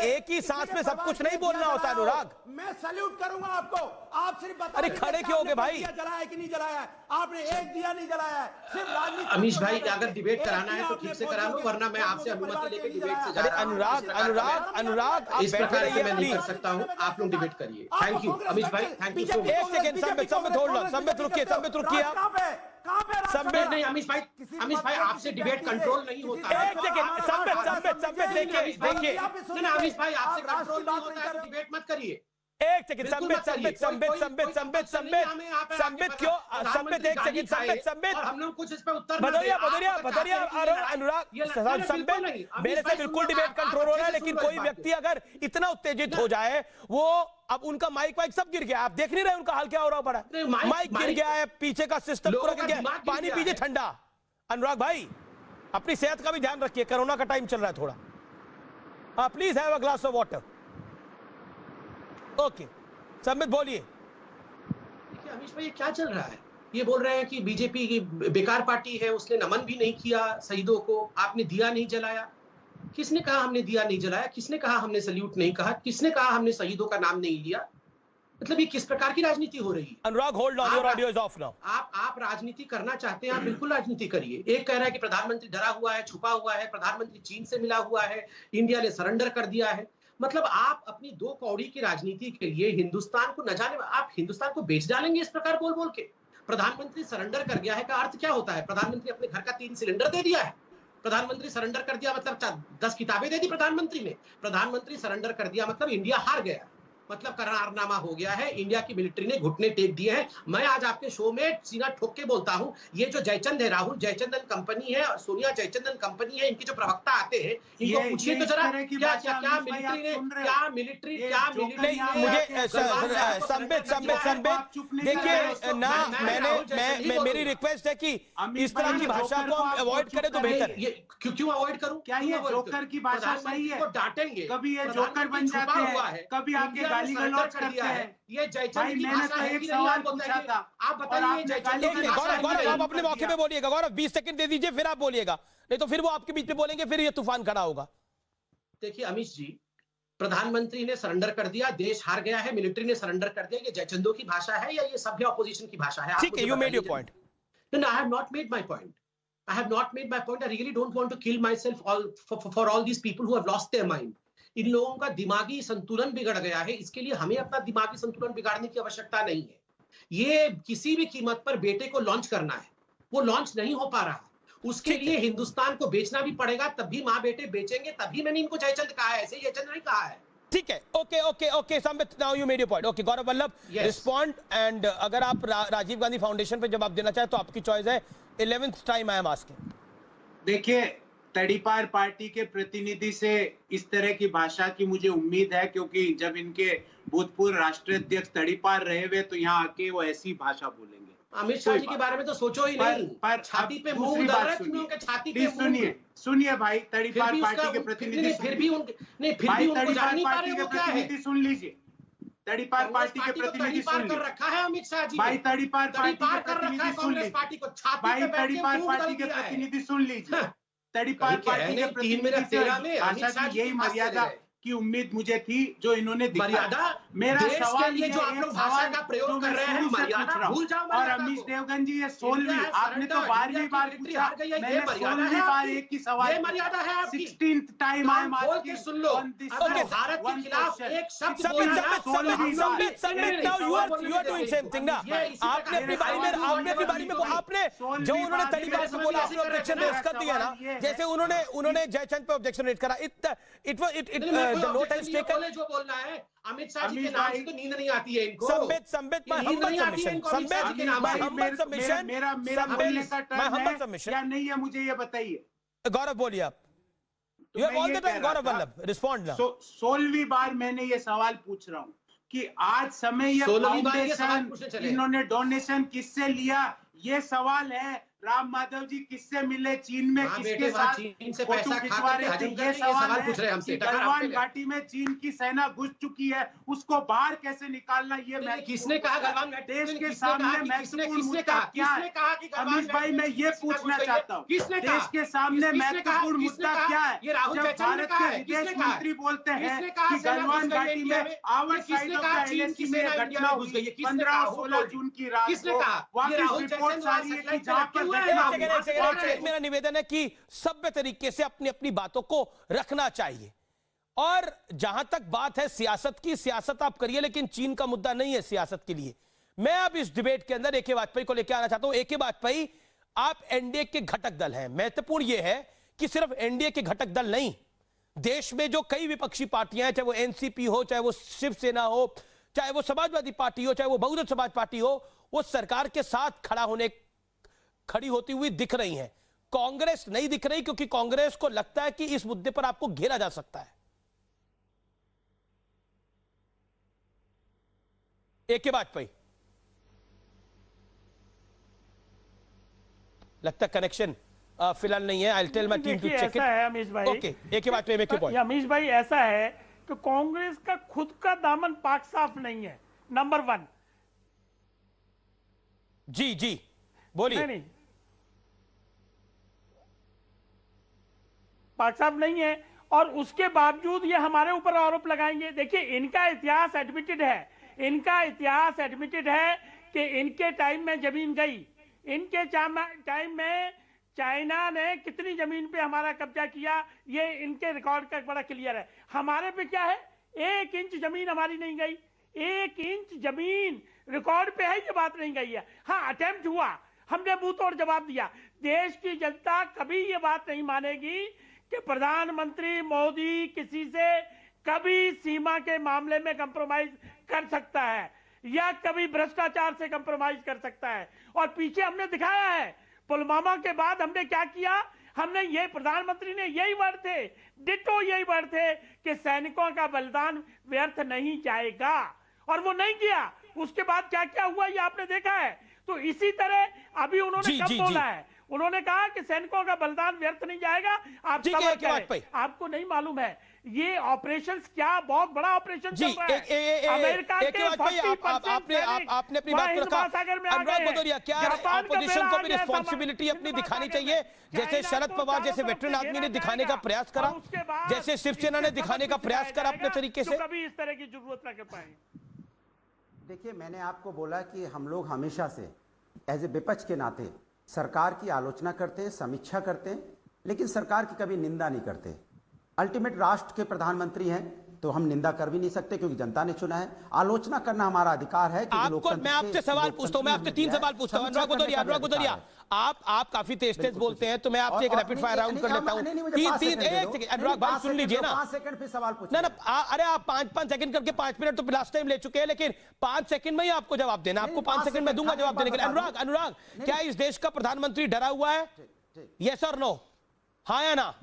एक ही सांस में सब कुछ नहीं बोलना होता अनुराग। मैं सैल्यूट करूंगा आपको। आप सिर्फ बताओ, अरे खड़े क्यों हो गए भाई? जलाया कि नहीं जलाया? आपने एक दिया नहीं जलाया, सिर्फ राजनीति। अमीश भाई, अगर डिबेट कराना है तो ठीक से करा लो, वरना मैं आपसे अनुमति लेके डिबेट से जा रहा हूं। अनुराग इस प्रकार से मैं नहीं कर सकता हूं। आप लोग डिबेट करिए। थैंक यू अमीश भाई, थैंक यू सो मच। एक सेकंड, संबित रुकिए। नहीं अमीश भाई, आपसे डिबेट कंट्रोल नहीं होता है। एक सेकंड, संबित देखिए अमीश भाई, आपसे कंट्रोल नहीं होता है तो डिबेट मत करिए। एक सेकंड, संबित क्यों? संबित एक सेकंड, संबित हम लोग कुछ इस पे उत्तर भदौरिया अनुराग, संबित मेरे से बिल्कुल डिबेट कंट्रोल हो रहा है, लेकिन कोई व्यक्ति अगर इतना उत्तेजित हो जाए, वो अब उनका माइक वाइक सब गिर गया, आप देख नहीं रहे उनका हाल क्या हो रहा पड़ा है। माइक गिर गया है, पीछे का सिस्टम पूरा गिर गया, पानी पीजिए ठंडा। अनुराग भाई, अपनी सेहत का भी ध्यान रखिए, कोरोना का टाइम चल रहा है थोड़ा। Please have a glass of water. Okay, Sambit बोलिए। देखिए अमीश भाई, ये क्या चल रहा है? ये बोल रहे हैं कि बीजेपी की बेकार पार्टी है, उसने नमन भी नहीं किया शहीदों को, आपने दिया नहीं जलाया। किसने कहा हमने दिया नहीं जलाया? किसने कहा हमने सल्यूट नहीं कहा? किसने कहा हमने शहीदों का नाम नहीं लिया? मतलब ये किस प्रकार की राजनीति हो रही है? Anurag hold on, your audio is off now. आप राजनीति करना चाहते हैं, आप बिल्कुल राजनीति करिए। एक कह रहा है कि प्रधानमंत्री डरा हुआ है, छुपा हुआ है, प्रधानमंत्री चीन से मिला हुआ है, इंडिया ने सरेंडर कर दिया है। मतलब आप अपनी दो कौड़ी की राजनीति के लिए हिंदुस्तान को न जाने, आप हिंदुस्तान को बेच डालेंगे इस प्रकार बोल बोल के। प्रधानमंत्री सरेंडर कर गया है का अर्थ क्या होता है? प्रधानमंत्री अपने घर का 3 सिलेंडर दे दिया है। प्रधानमंत्री सरेंडर कर दिया मतलब 10 किताबें दे दी प्रधानमंत्री ने। प्रधानमंत्री सरेंडर कर दिया मतलब इंडिया हार गया, मतलब करारनामा हो गया है। इंडिया की मिलिट्री ने घुटने टेक दिए हैं। मैं आज आपके शो में सीना ठोक के बोलता हूं, ये जो जयचंद है, राहुल जयचंदन कंपनी है और सोनिया जयचंदन कंपनी है, इनके जो प्रवक्ता आते हैं, इनको पूछिए तो जरा क्या मिलिट्री मुझे संबित देखिए ना, मेरी रिक्वेस्ट है कि इस तरह की भाषा को हम अवॉइड करें तो बेहतर है। क्यों अवॉइड करूं? क्या ये जोकर की भाषा सही है? डांटेंगे, कभी ये जोकर बन जाते हैं, कभी आपके गाली गलौज करते हैं। ये जयचंद की मैंने तो एक सवाल पूछा था, आप बताइए। गौरव, आप अपने मौके पे बोलिएगा। गौरव 20 सेकंड दे दीजिए, फिर आप बोलिएगा, नहीं तो फिर वो आपके बीच में बोलेंगे, फिर ये तूफान खड़ा होगा। देखिए अमीश जी, प्रधानमंत्री ने सरेंडर कर दिया, देश हार गया है, मिलिट्री ने सरेंडर कर दिया। ये जयचंदों की भाषा है या ये सभ्य ऑपोजिशन की भाषा है? ठीक है, you made your point. No, I have not made my point. I have not made my point. I really don't want to kill myself for all these people who have lost their mind. इन लोगों का दिमागी संतुलन बिगड़ गया है। इसके लिए हमें अपना दिमागी संतुलन बिगाड़ने की आवश्यकता नहीं है। ये किसी भी कीमत पर बेटे को लॉन्च करना है, वो लॉन्च नहीं हो पा रहा। उसके लिए हिंदुस्तान को बेचना भी पड़ेगा, तभी माँ बेटे बेचेंगे। तभी मैंने इनको जयचंद कहा है, ऐसे जयचंद नहीं कहा है। ठीक है, okay Sambit, now you made your point. Okay Gaurav Vallabh, respond. And अगर आप राजीव गांधी फाउंडेशन पे जवाब देना चाहे तो आपकी चॉइस है। 11th time I am asking. देखिए, तड़ीपार पार्टी के प्रतिनिधि से इस तरह की भाषा की मुझे उम्मीद है, क्योंकि जब इनके भूतपूर्व राष्ट्रीय अध्यक्ष तड़ीपार रहे हुए तो यहाँ आके वो ऐसी भाषा बोलेंगे। अमित शाह जी के बारे में तो सोचो ही नहीं। पर छाती पे मुंह डाल रहे हैं, उनके छाती पे सुनिए भाई, तड़ीपार पार्टी के प्रतिनिधि फिर भी उनको जान नहीं पा रहे वो क्या है। सुन लीजिए, तड़ीपार पार्टी के प्रतिनिधि सुन कर रखा है अमित शाह जी। भाई तड़ीपार पार्टी के प्रतिनिधि सुन लीजिए, पार्टी को छाती भाई तड़ीपार पार्टी के प्रतिनिधि सुन लीजिए। तड़ीपार पार्टी के प्रतिनिधि से यही मर्यादा की उम्मीद मुझे थी जो इन्होंने मर्यादा। मेरा सवाल ये जो आप लोग भाषा का प्रयोग कर रहे हैं, मर्यादा भूल जाओ। और अमीश देवगन जी, ये 16वीं, आपने तो 12वीं बार पूछा, मैंने 16वीं बार एक ही सवाल। ये मर्यादा है आपकी। 16th time I am asking. सुन लो, अगर भारत के खिलाफ एक शब्द बोलना है, Sambit now you are doing same thing ना। आपने अपनी बारी में आपने जो उन्होंने तड़ीपार को बोला, आपने ऑब्जेक्शन रेज कर दिया ना। जैसे उन्होंने जयचंद पे ऑब्जेक्शन रेज करा। The note has taken। जो बोलना है, अमित शाह जी के नाम से तो नींद नहीं आती है इनको। संबित my humble submission क्या नहीं है मुझे ये बताइए। गौरव बोलिए आप। तो You have मैं all ये the कह time, रहा Gaurav था, Vallabh. Respond now. 16वीं बार मैंने ये सवाल पूछ रहा हूँ कि आज समय ये 16वीं बार ये सवाल फाउंडेशन पूछने चले। इन्होंने डोनेशन किससे लिया, ये सवाल है। राम माधव जी किससे मिले चीन में, किसके साथ चीन से फोटो पैसा खिंचवा खा रहे थे, करके ये सवाल पूछ रहे है हमसे। कि गलवान घाटी में चीन की सेना घुस चुकी है, उसको बाहर कैसे निकालना, ये किसने कहा गलवान घाटी? देश के सामने महत्वपूर्ण मुद्दा क्या है? अमित भाई मैं ये पूछना चाहता हूँ, देश के सामने महत्वपूर्ण मुद्दा क्या है? जब भारत के विदेश मंत्री बोलते हैं कि गलवान घाटी में our side of the LAC में घटना हुई 15 और 16 जून की रात को, वापस रिपोर्ट आ रही है कि जहां पर मेरा निवेदन है कि सभ्य तरीके से अपनी अपनी बातों को रखना चाहिए। और जहां तक बात है सियासत की, सियासत आप करिए, लेकिन चीन का मुद्दा नहीं है सियासत के लिए। मैं अब इस डिबेट के अंदर AK वाजपेयी को लेकर आना चाहता हूं। AK वाजपेयी, आप NDA के घटक दल हैं। महत्वपूर्ण यह है कि सिर्फ NDA के घटक दल नहीं, देश में जो कई विपक्षी पार्टियां हैं, चाहे वो NCP हो, चाहे वो शिवसेना हो, चाहे वो समाजवादी पार्टी हो, चाहे वो बहुजन समाज पार्टी हो, वो सरकार के साथ खड़ी होती हुई दिख रही हैं। कांग्रेस नहीं दिख रही, क्योंकि कांग्रेस को लगता है कि इस मुद्दे पर आपको घेरा जा सकता है। AK वाजपेयी, लगता है कनेक्शन फिलहाल नहीं है। I tell my team to check it. है अमीश भाई, okay, AK Vajpayee make your point. Amish भाई ऐसा है कि कांग्रेस का खुद का दामन पाक साफ नहीं है, नंबर 1। जी बोलिए। नहीं, पाक साफ नहीं है, और उसके बावजूद ये हमारे ऊपर आरोप लगाएंगे। देखिए, इनका इतिहास एडमिटेड है, इनका इतिहास एडमिटेड है कि इनके टाइम में जमीन गई, इनके टाइम में चाइना ने कितनी जमीन पे हमारा कब्जा किया, ये इनके रिकॉर्ड का बड़ा क्लियर है। हमारे पे क्या है, 1 इंच जमीन हमारी नहीं गई, 1 इंच जमीन रिकॉर्ड पे है, ये बात नहीं गई है। हाँ, अटेम्प्ट हुआ, हमने मुंह तोड़ जवाब दिया। देश की जनता कभी ये बात नहीं मानेगी कि प्रधानमंत्री मोदी किसी से कभी सीमा के मामले में कंप्रोमाइज कर सकता है या कभी भ्रष्टाचार से कंप्रोमाइज कर सकता है। और पीछे हमने दिखाया है, पुलवामा के बाद हमने क्या किया, हमने ये, प्रधानमंत्री ने यही वर्ड थे, डिटो यही वर्ड थे कि सैनिकों का बलिदान व्यर्थ नहीं जाएगा, और वो नहीं किया। उसके बाद क्या क्या हुआ ये आपने देखा है। तो इसी तरह अभी उन्होंने कब बोला है, उन्होंने कहा कि सैनिकों का बलिदान व्यर्थ नहीं जाएगा। आप सबर करें, आपको नहीं मालूम है ये ऑपरेशंस क्या बहुत बड़ा ऑपरेशन चल रहा है। अमेरिका के 40% आपने अपनी बात को रखा। अनुराग भदौरिया, क्या अपोजिशन को भी रिस्पॉन्सिबिलिटी अपनी दिखानी चाहिए, जैसे शरद पवार जैसे वेटरन आदमी ने दिखाने का प्रयास करा, जैसे शिवसेना ने दिखाने का प्रयास करा अपने तरीके से? कभी इस तरह की जरूरत ना कर पाए। देखिए, मैंने आपको बोला कि हम लोग हमेशा से एज ए विपक्ष के नाते सरकार की आलोचना करते हैं, समीक्षा करते हैं, लेकिन सरकार की कभी निंदा नहीं करते। अल्टीमेट राष्ट्र के प्रधानमंत्री हैं, तो हम निंदा कर भी नहीं सकते क्योंकि जनता ने चुना है। आलोचना करना हमारा अधिकार है। आपको मैं आपसे सवाल पूछता हूं, मैं आपसे 3 सवाल पूछता हूं। अनुराग भदौरिया, आप काफी तेज बोलते हैं, तो मैं आपसे एक रैपिड फायर राउंड कर लेता हूं। 3 अनुराग भाई सुन लीजिए ना, 5 सेकंड फिर सवाल पूछिए। ना अरे आप 5 सेकंड करके 5 मिनट तो लास्ट टाइम ले चुके हैं, लेकिन 5 सेकंड में ही आपको जवाब देना। आपको 5 सेकंड में दूंगा जवाब देने के लिए। अनुराग, क्या इस देश का प्रधानमंत्री डरा हुआ है? यस और नो, हाँ या ना?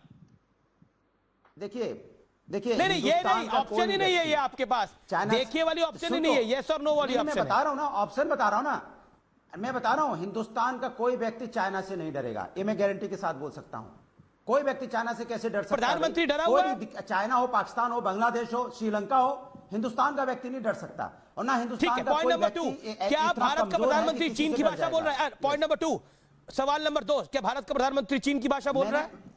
देखिए नहीं, ये नहीं, ऑप्शन ही नहीं है ये आपके पास। देखिए वाली ऑप्शन ही नहीं है, यस और नो वाली ऑप्शन। मैं बता रहा हूं ना, ऑप्शन बता रहा हूं ना, मैं बता रहा हूं हिंदुस्तान का कोई व्यक्ति चाइना से नहीं डरेगा, ये मैं गारंटी के साथ बोल सकता हूं। कोई व्यक्ति चाइना से कैसे डर सकता है? प्रधानमंत्री डरा हुआ है? चाइना हो, पाकिस्तान हो, बांग्लादेश हो, श्रीलंका हो, हिंदुस्तान का व्यक्ति नहीं डर सकता। और ना हिंदुस्तान का पॉइंट नंबर 2, क्या भारत का प्रधानमंत्री चीन की भाषा बोल रहा है? पॉइंट नंबर 2, सवाल नंबर 2, क्या भारत का प्रधानमंत्री चीन की भाषा बोल रहा है?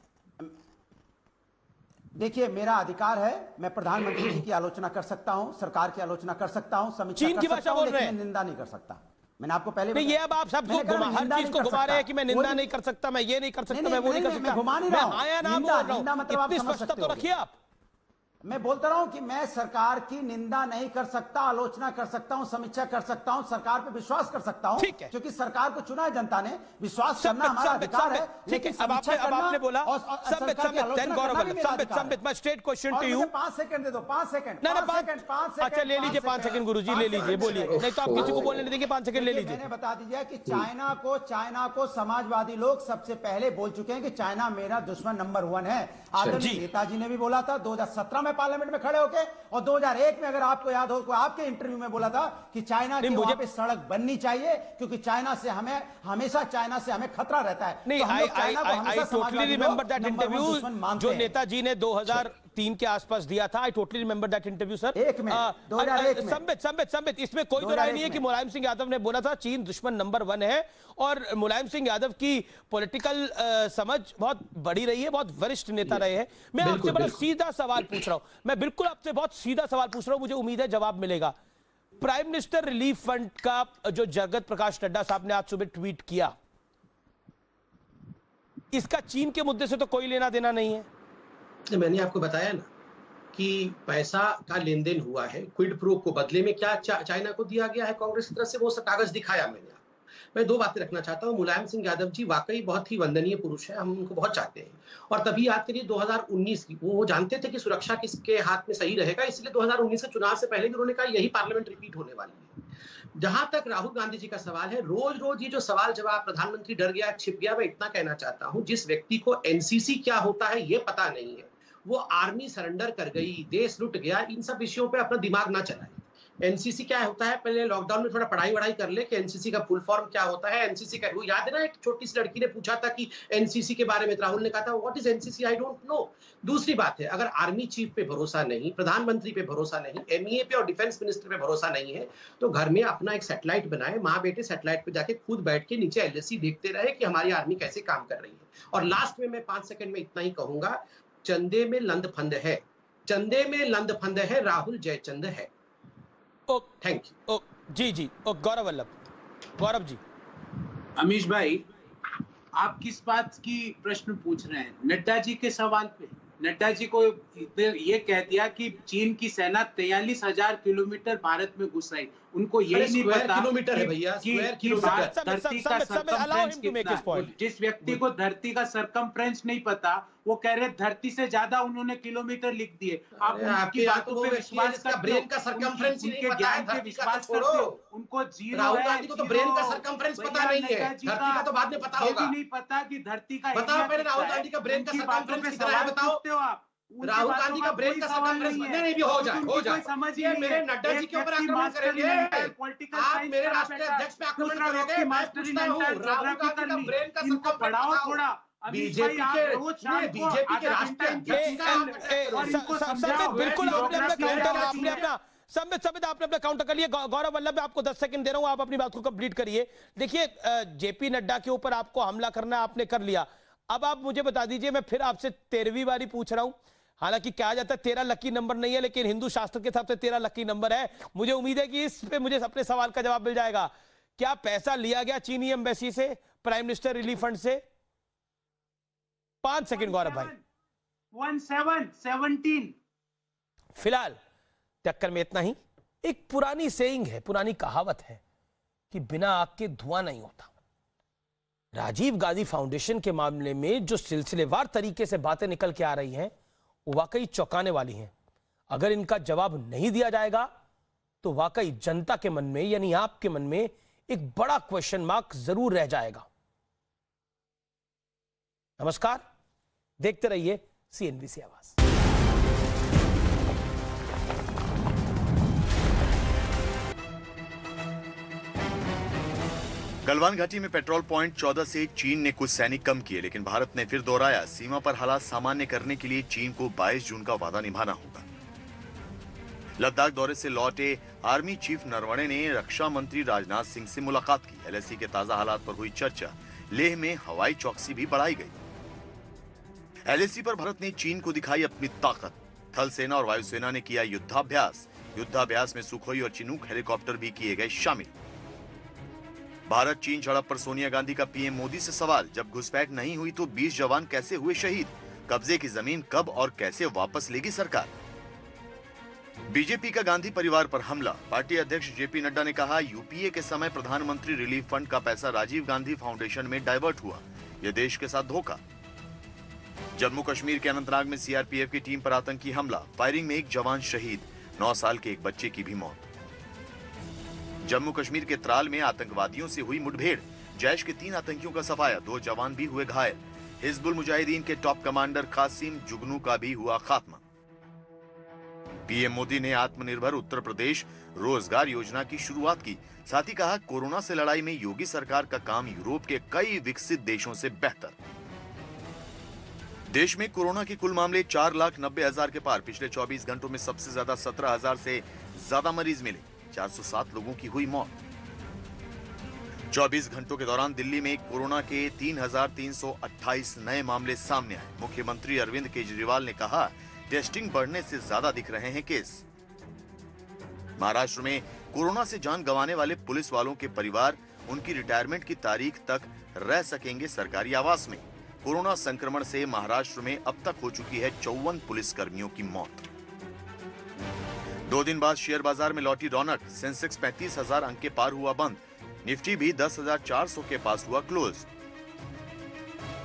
देखिए, मेरा अधिकार है, मैं प्रधानमंत्री जी की आलोचना कर सकता हूं, सरकार की आलोचना कर सकता हूं, समीक्षा चीन की भाषा बोल रहे हैं, निंदा नहीं कर सकता। मैंने आपको पहले नहीं, ये अब आप सब हर चीज को घुमा रहे हैं कि मैं निंदा नहीं कर सकता, मैं ये नहीं कर सकता, मैं वो नहीं कर सकता। मैं घुमा नहीं रहा हूं, हाँ या ना बोल रहा हूं, इतनी स्पष्टता तो रखिए आप। मैं बोलता रहा हूं कि मैं सरकार की निंदा नहीं कर सकता, आलोचना कर सकता हूं, समीक्षा कर सकता हूं, सरकार पे विश्वास कर सकता हूं, क्योंकि सरकार को चुना है जनता ने, विश्वास करना हमारा अधिकार है। लेकिन अब आपने बोला straight question to you. 5 second दे दो, 5 सेकंड। अच्छा ले लीजिए 5 सेकंड गुरुजी, ले लीजिए, बोलिए, नहीं तो आप किसी को बोलने नहीं देंगे, 5 सेकंड ले लीजिए। मैंने बता दीजिए कि चाइना को समाजवादी लोग सबसे पहले बोल चुके हैं कि चाइना मेरा दुश्मन नंबर 1 है। आदरणीय नेताजी ने भी बोला था 2017 में पार्लियामेंट में खड़े होके, और 2001 में अगर आपको याद हो, आपके इंटरव्यू में बोला था कि चाइना की वहां पे सड़क बननी चाहिए, क्योंकि चाइना से हमें हमेशा खतरा रहता है। नहीं, I totally remember that interview जो नेताजी ने 2003 के आसपास दिया था। I totally remember that interview sir. 2001 में संबित इसमें कोई दो राय नहीं है कि मुलायम सिंह यादव ने बोला था चीन दुश्मन नंबर 1 है, और मुलायम सिंह यादव की पॉलिटिकल समझ बहुत बड़ी रही है, बहुत वरिष्ठ नेता रहे हैं। मैं आपसे बड़ा सीधा सवाल पूछ रहा हूं, मैं बिल्कुल आपसे बहुत सीधा सवाल पूछ रहा हूं, मुझे उम्मीद है जवाब मिलेगा। प्राइम मिनिस्टर रिलीफ फंड का जो जगत प्रकाश नड्डा साहब ने आज सुबह ट्वीट किया, इसका चीन के मुद्दे से तो कोई लेना देना नहीं है। मैंने आपको बताया ना कि पैसा का लेन देन हुआ है, क्विड प्रो को बदले में क्या चाइना को दिया गया है कांग्रेस की तरफ से, वो सब कागज दिखाया मैंने। मैं 2 बातें रखना चाहता हूं। मुलायम सिंह यादव जी वाकई बहुत ही वंदनीय पुरुष है, हम उनको बहुत चाहते हैं। और तभी याद करिए 2019 की, वो जानते थे कि सुरक्षा किसके हाथ में सही रहेगा, इसलिए 2019 के चुनाव से पहले भी उन्होंने कहा यही पार्लियामेंट रिपीट होने वाली है। जहां तक राहुल गांधी जी का सवाल है, रोज ये जो सवाल जवाब प्रधानमंत्री डर गया, छिप गया, मैं इतना कहना चाहता हूं, जिस व्यक्ति को एनसीसी क्या होता है ये पता नहीं है, वो आर्मी सरेंडर कर गई, देश लुट गया, इन सब विषयों पे अपना दिमाग ना चलाए। एनसीसी क्या होता है, पहले लॉकडाउन में थोड़ा पढ़ाई वढ़ाई कर ले कि एनसीसी का फुल फॉर्म क्या होता है। एनसीसी का, वो याद है ना, एक छोटी सी लड़की ने पूछा था कि एनसीसी के बारे में, राहुल ने कहा था what is NCC, I don't know. दूसरी बात है, अगर आर्मी चीफ पे भरोसा नहीं, प्रधानमंत्री पे भरोसा नहीं, एमईए पे और डिफेंस मिनिस्टर पे भरोसा नहीं है, तो घर में अपना एक सैटेलाइट बनाए, माँ बेटे सैटेलाइट पे जाके खुद बैठ के नीचे एलएसी देखते रहे कि हमारी आर्मी कैसे काम कर रही है। और लास्ट में मैं 5 सेकंड में इतना ही कहूंगा, चंदे में लंद फंद है, चंदे में लंद फंद है, राहुल जयचंद है। Thank you. जी गौरव जी। अमीश भाई, आप किस बात की प्रश्न पूछ रहे हैं? नड्डा जी के सवाल पे नड्डा जी को ये कह दिया कि चीन की सेना 43,000 किलोमीटर भारत में घुस आई। उनको यही नहीं पता किलोमीटर है भैया, धरती का सरकमफ्रेंस कितना है। जिस व्यक्ति को धरती का सरकमफ्रेंस नहीं पता, वो कह रहे धरती से ज्यादा उन्होंने किलोमीटर लिख दिए। आप उनकी बातों पे विश्वास करते हो, ब्रेन का सरकमफ्रेंस उनके ज्ञान पे विश्वास करते हो, उनको जीरो है। राहुल गांधी को तो ब्रेन का सरकमफ्रेंस पता नहीं है, धरती का तो बाद में पता होगा। ये भी नहीं पता कि धरती का बताओ पहले राहुल गांधी का ब्रेन का सरकमफ्रेंस कितना है, बताओ आप। राहुल गांधी का ब्रेन का सरकमफ्रेंस नहीं भी हो जाए समझिए, मेरे नड्डा जी के ऊपर आक्रमण करेंगे, आप मेरे राष्ट्रीय अध्यक्ष पे आक्रमण करोगे। मैं पूछता हूं राहुल गांधी का ब्रेन का सरकमफ्रेंस पढ़ाओ थोड़ा। बीजेपी के राष्ट्रीय बिल्कुल आपने अपना काउंटर कर लिया। गौरव वल्लभ, आपको 10 सेकंड दे रहा हूं, आप अपनी बात को कंप्लीट करिए। देखिए, जेपी नड्डा के ऊपर आपको हमला करना आपने कर लिया। अब आप मुझे बता दीजिए, मैं फिर आपसे 13वीं बारी पूछ रहा हूं, हालांकि कहा जाता है 13 लकी नंबर नहीं है, लेकिन हिंदू शास्त्र के हिसाब से 13 लकी नंबर है। मुझे उम्मीद है कि इस पे मुझे अपने सवाल का जवाब मिल जाएगा। क्या पैसा लिया गया चीनी एम्बेसी से, प्राइम मिनिस्टर रिलीफ फंड से? 5 सेकंड गौरव भाई। 17 फिलहाल टक्कर में इतना ही। एक पुरानी सेइंग है, पुरानी कहावत है कि बिना आग के धुआं नहीं होता। राजीव गांधी फाउंडेशन के मामले में जो सिलसिलेवार तरीके से बातें निकल के आ रही हैं, वो वाकई चौंकाने वाली हैं। अगर इनका जवाब नहीं दिया जाएगा तो वाकई जनता के मन में, यानी आपके मन में, एक बड़ा क्वेश्चन मार्क जरूर रह जाएगा। नमस्कार, देखते रहिए CNBC आवाज। गलवान घाटी में पेट्रोल पॉइंट 14 से चीन ने कुछ सैनिक कम किए, लेकिन भारत ने फिर दोहराया, सीमा पर हालात सामान्य करने के लिए चीन को 22 जून का वादा निभाना होगा। लद्दाख दौरे से लौटे आर्मी चीफ नरवणे ने रक्षा मंत्री राजनाथ सिंह से मुलाकात की। LAC के ताजा हालात पर हुई चर्चा। लेह में हवाई चौकसी भी बढ़ाई गई। LAC पर भारत ने चीन को दिखाई अपनी ताकत। थल सेना और वायुसेना ने किया युद्धाभ्यास। युद्धाभ्यास में सुखोई और चिनूक हेलीकॉप्टर भी किए गए शामिल। भारत चीन झड़प पर सोनिया गांधी का PM मोदी से सवाल, जब घुसपैठ नहीं हुई तो 20 जवान कैसे हुए शहीद? कब्जे की जमीन कब और कैसे वापस लेगी सरकार? बीजेपी का गांधी परिवार पर हमला। पार्टी अध्यक्ष जेपी नड्डा ने कहा, यूपीए के समय प्रधानमंत्री रिलीफ फंड का पैसा राजीव गांधी फाउंडेशन में डाइवर्ट हुआ, यह देश के साथ धोखा। जम्मू कश्मीर के अनंतनाग में सीआरपीएफ की टीम पर आतंकी हमला, फायरिंग में एक जवान शहीद, 9 साल के एक बच्चे की भी मौत। जम्मू कश्मीर के त्राल में आतंकवादियों से हुई मुठभेड़, जैश के 3 आतंकियों का सफाया, 2 जवान भी हुए घायल। हिजबुल मुजाहिदीन के टॉप कमांडर कासिम जुगनू का भी हुआ खात्मा। पीएम मोदी ने आत्मनिर्भर उत्तर प्रदेश रोजगार योजना की शुरुआत की, साथ ही कहा, कोरोना से लड़ाई में योगी सरकार का काम यूरोप के कई विकसित देशों से बेहतर। देश में कोरोना के कुल मामले 4,90,000 के पार। पिछले 24 घंटों में सबसे ज्यादा 17,000 से ज्यादा मरीज मिले, 407 लोगों की हुई मौत। 24 घंटों के दौरान दिल्ली में कोरोना के 3,328 नए मामले सामने आए। मुख्यमंत्री अरविंद केजरीवाल ने कहा, टेस्टिंग बढ़ने से ज्यादा दिख रहे हैं केस। महाराष्ट्र में कोरोना से जान गंवाने वाले पुलिस वालों के परिवार उनकी रिटायरमेंट की तारीख तक रह सकेंगे सरकारी आवास में। कोरोना संक्रमण से महाराष्ट्र में अब तक हो चुकी है 54 पुलिस कर्मियों की मौत। 2 दिन बाद शेयर बाजार में लौटी रौनक, सेंसेक्स 35,000 अंक के पार हुआ बंद, निफ्टी भी 10,400 के पास हुआ क्लोज।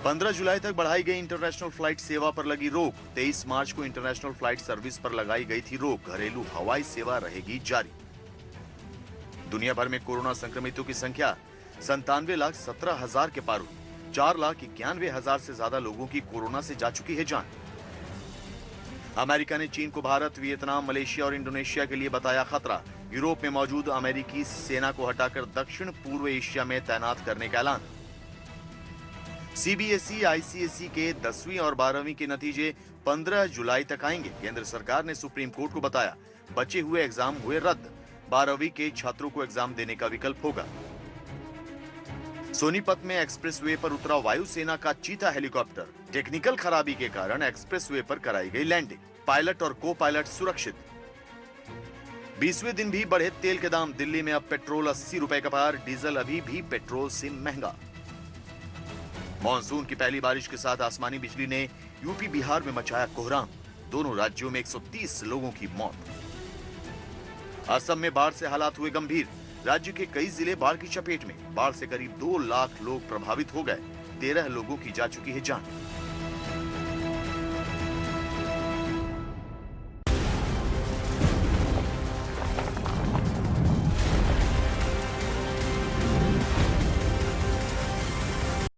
15 जुलाई तक बढ़ाई गई इंटरनेशनल फ्लाइट सेवा पर लगी रोक। 23 मार्च को इंटरनेशनल फ्लाइट सर्विस पर लगाई गई थी रोक। घरेलू हवाई सेवा रहेगी जारी। दुनिया भर में कोरोना संक्रमितों की संख्या 97,17,000 के पार हुई। 4,91,000 से ज्यादा लोगों की कोरोना से जा चुकी है जान। अमेरिका ने चीन को भारत, वियतनाम, मलेशिया और इंडोनेशिया के लिए बताया खतरा। यूरोप में मौजूद अमेरिकी सेना को हटाकर दक्षिण पूर्व एशिया में तैनात करने का ऐलान। सीबीएसई, आईसीएसई के 10वीं और 12वीं के नतीजे 15 जुलाई तक आएंगे। केंद्र सरकार ने सुप्रीम कोर्ट को बताया, बचे हुए एग्जाम हुए रद्द। 12वीं के छात्रों को एग्जाम देने का विकल्प होगा। सोनीपत में एक्सप्रेसवे पर उतरा वायुसेना का चीता हेलीकॉप्टर। टेक्निकल खराबी के कारण एक्सप्रेसवे पर कराई गई लैंडिंग। पायलट और को पायलट सुरक्षित। 20वें दिन भी बढ़े तेल के दाम। दिल्ली में अब पेट्रोल 80 रुपए का पार, डीजल अभी भी पेट्रोल से महंगा। मॉनसून की पहली बारिश के साथ आसमानी बिजली ने यूपी बिहार में मचाया कोहराम। दोनों राज्यों में 130 लोगों की मौत। असम में बाढ़ से हालात हुए गंभीर। राज्य के कई जिले बाढ़ की चपेट में। बाढ़ से करीब 2 लाख लोग प्रभावित हो गए। 13 लोगों की जा चुकी है जान।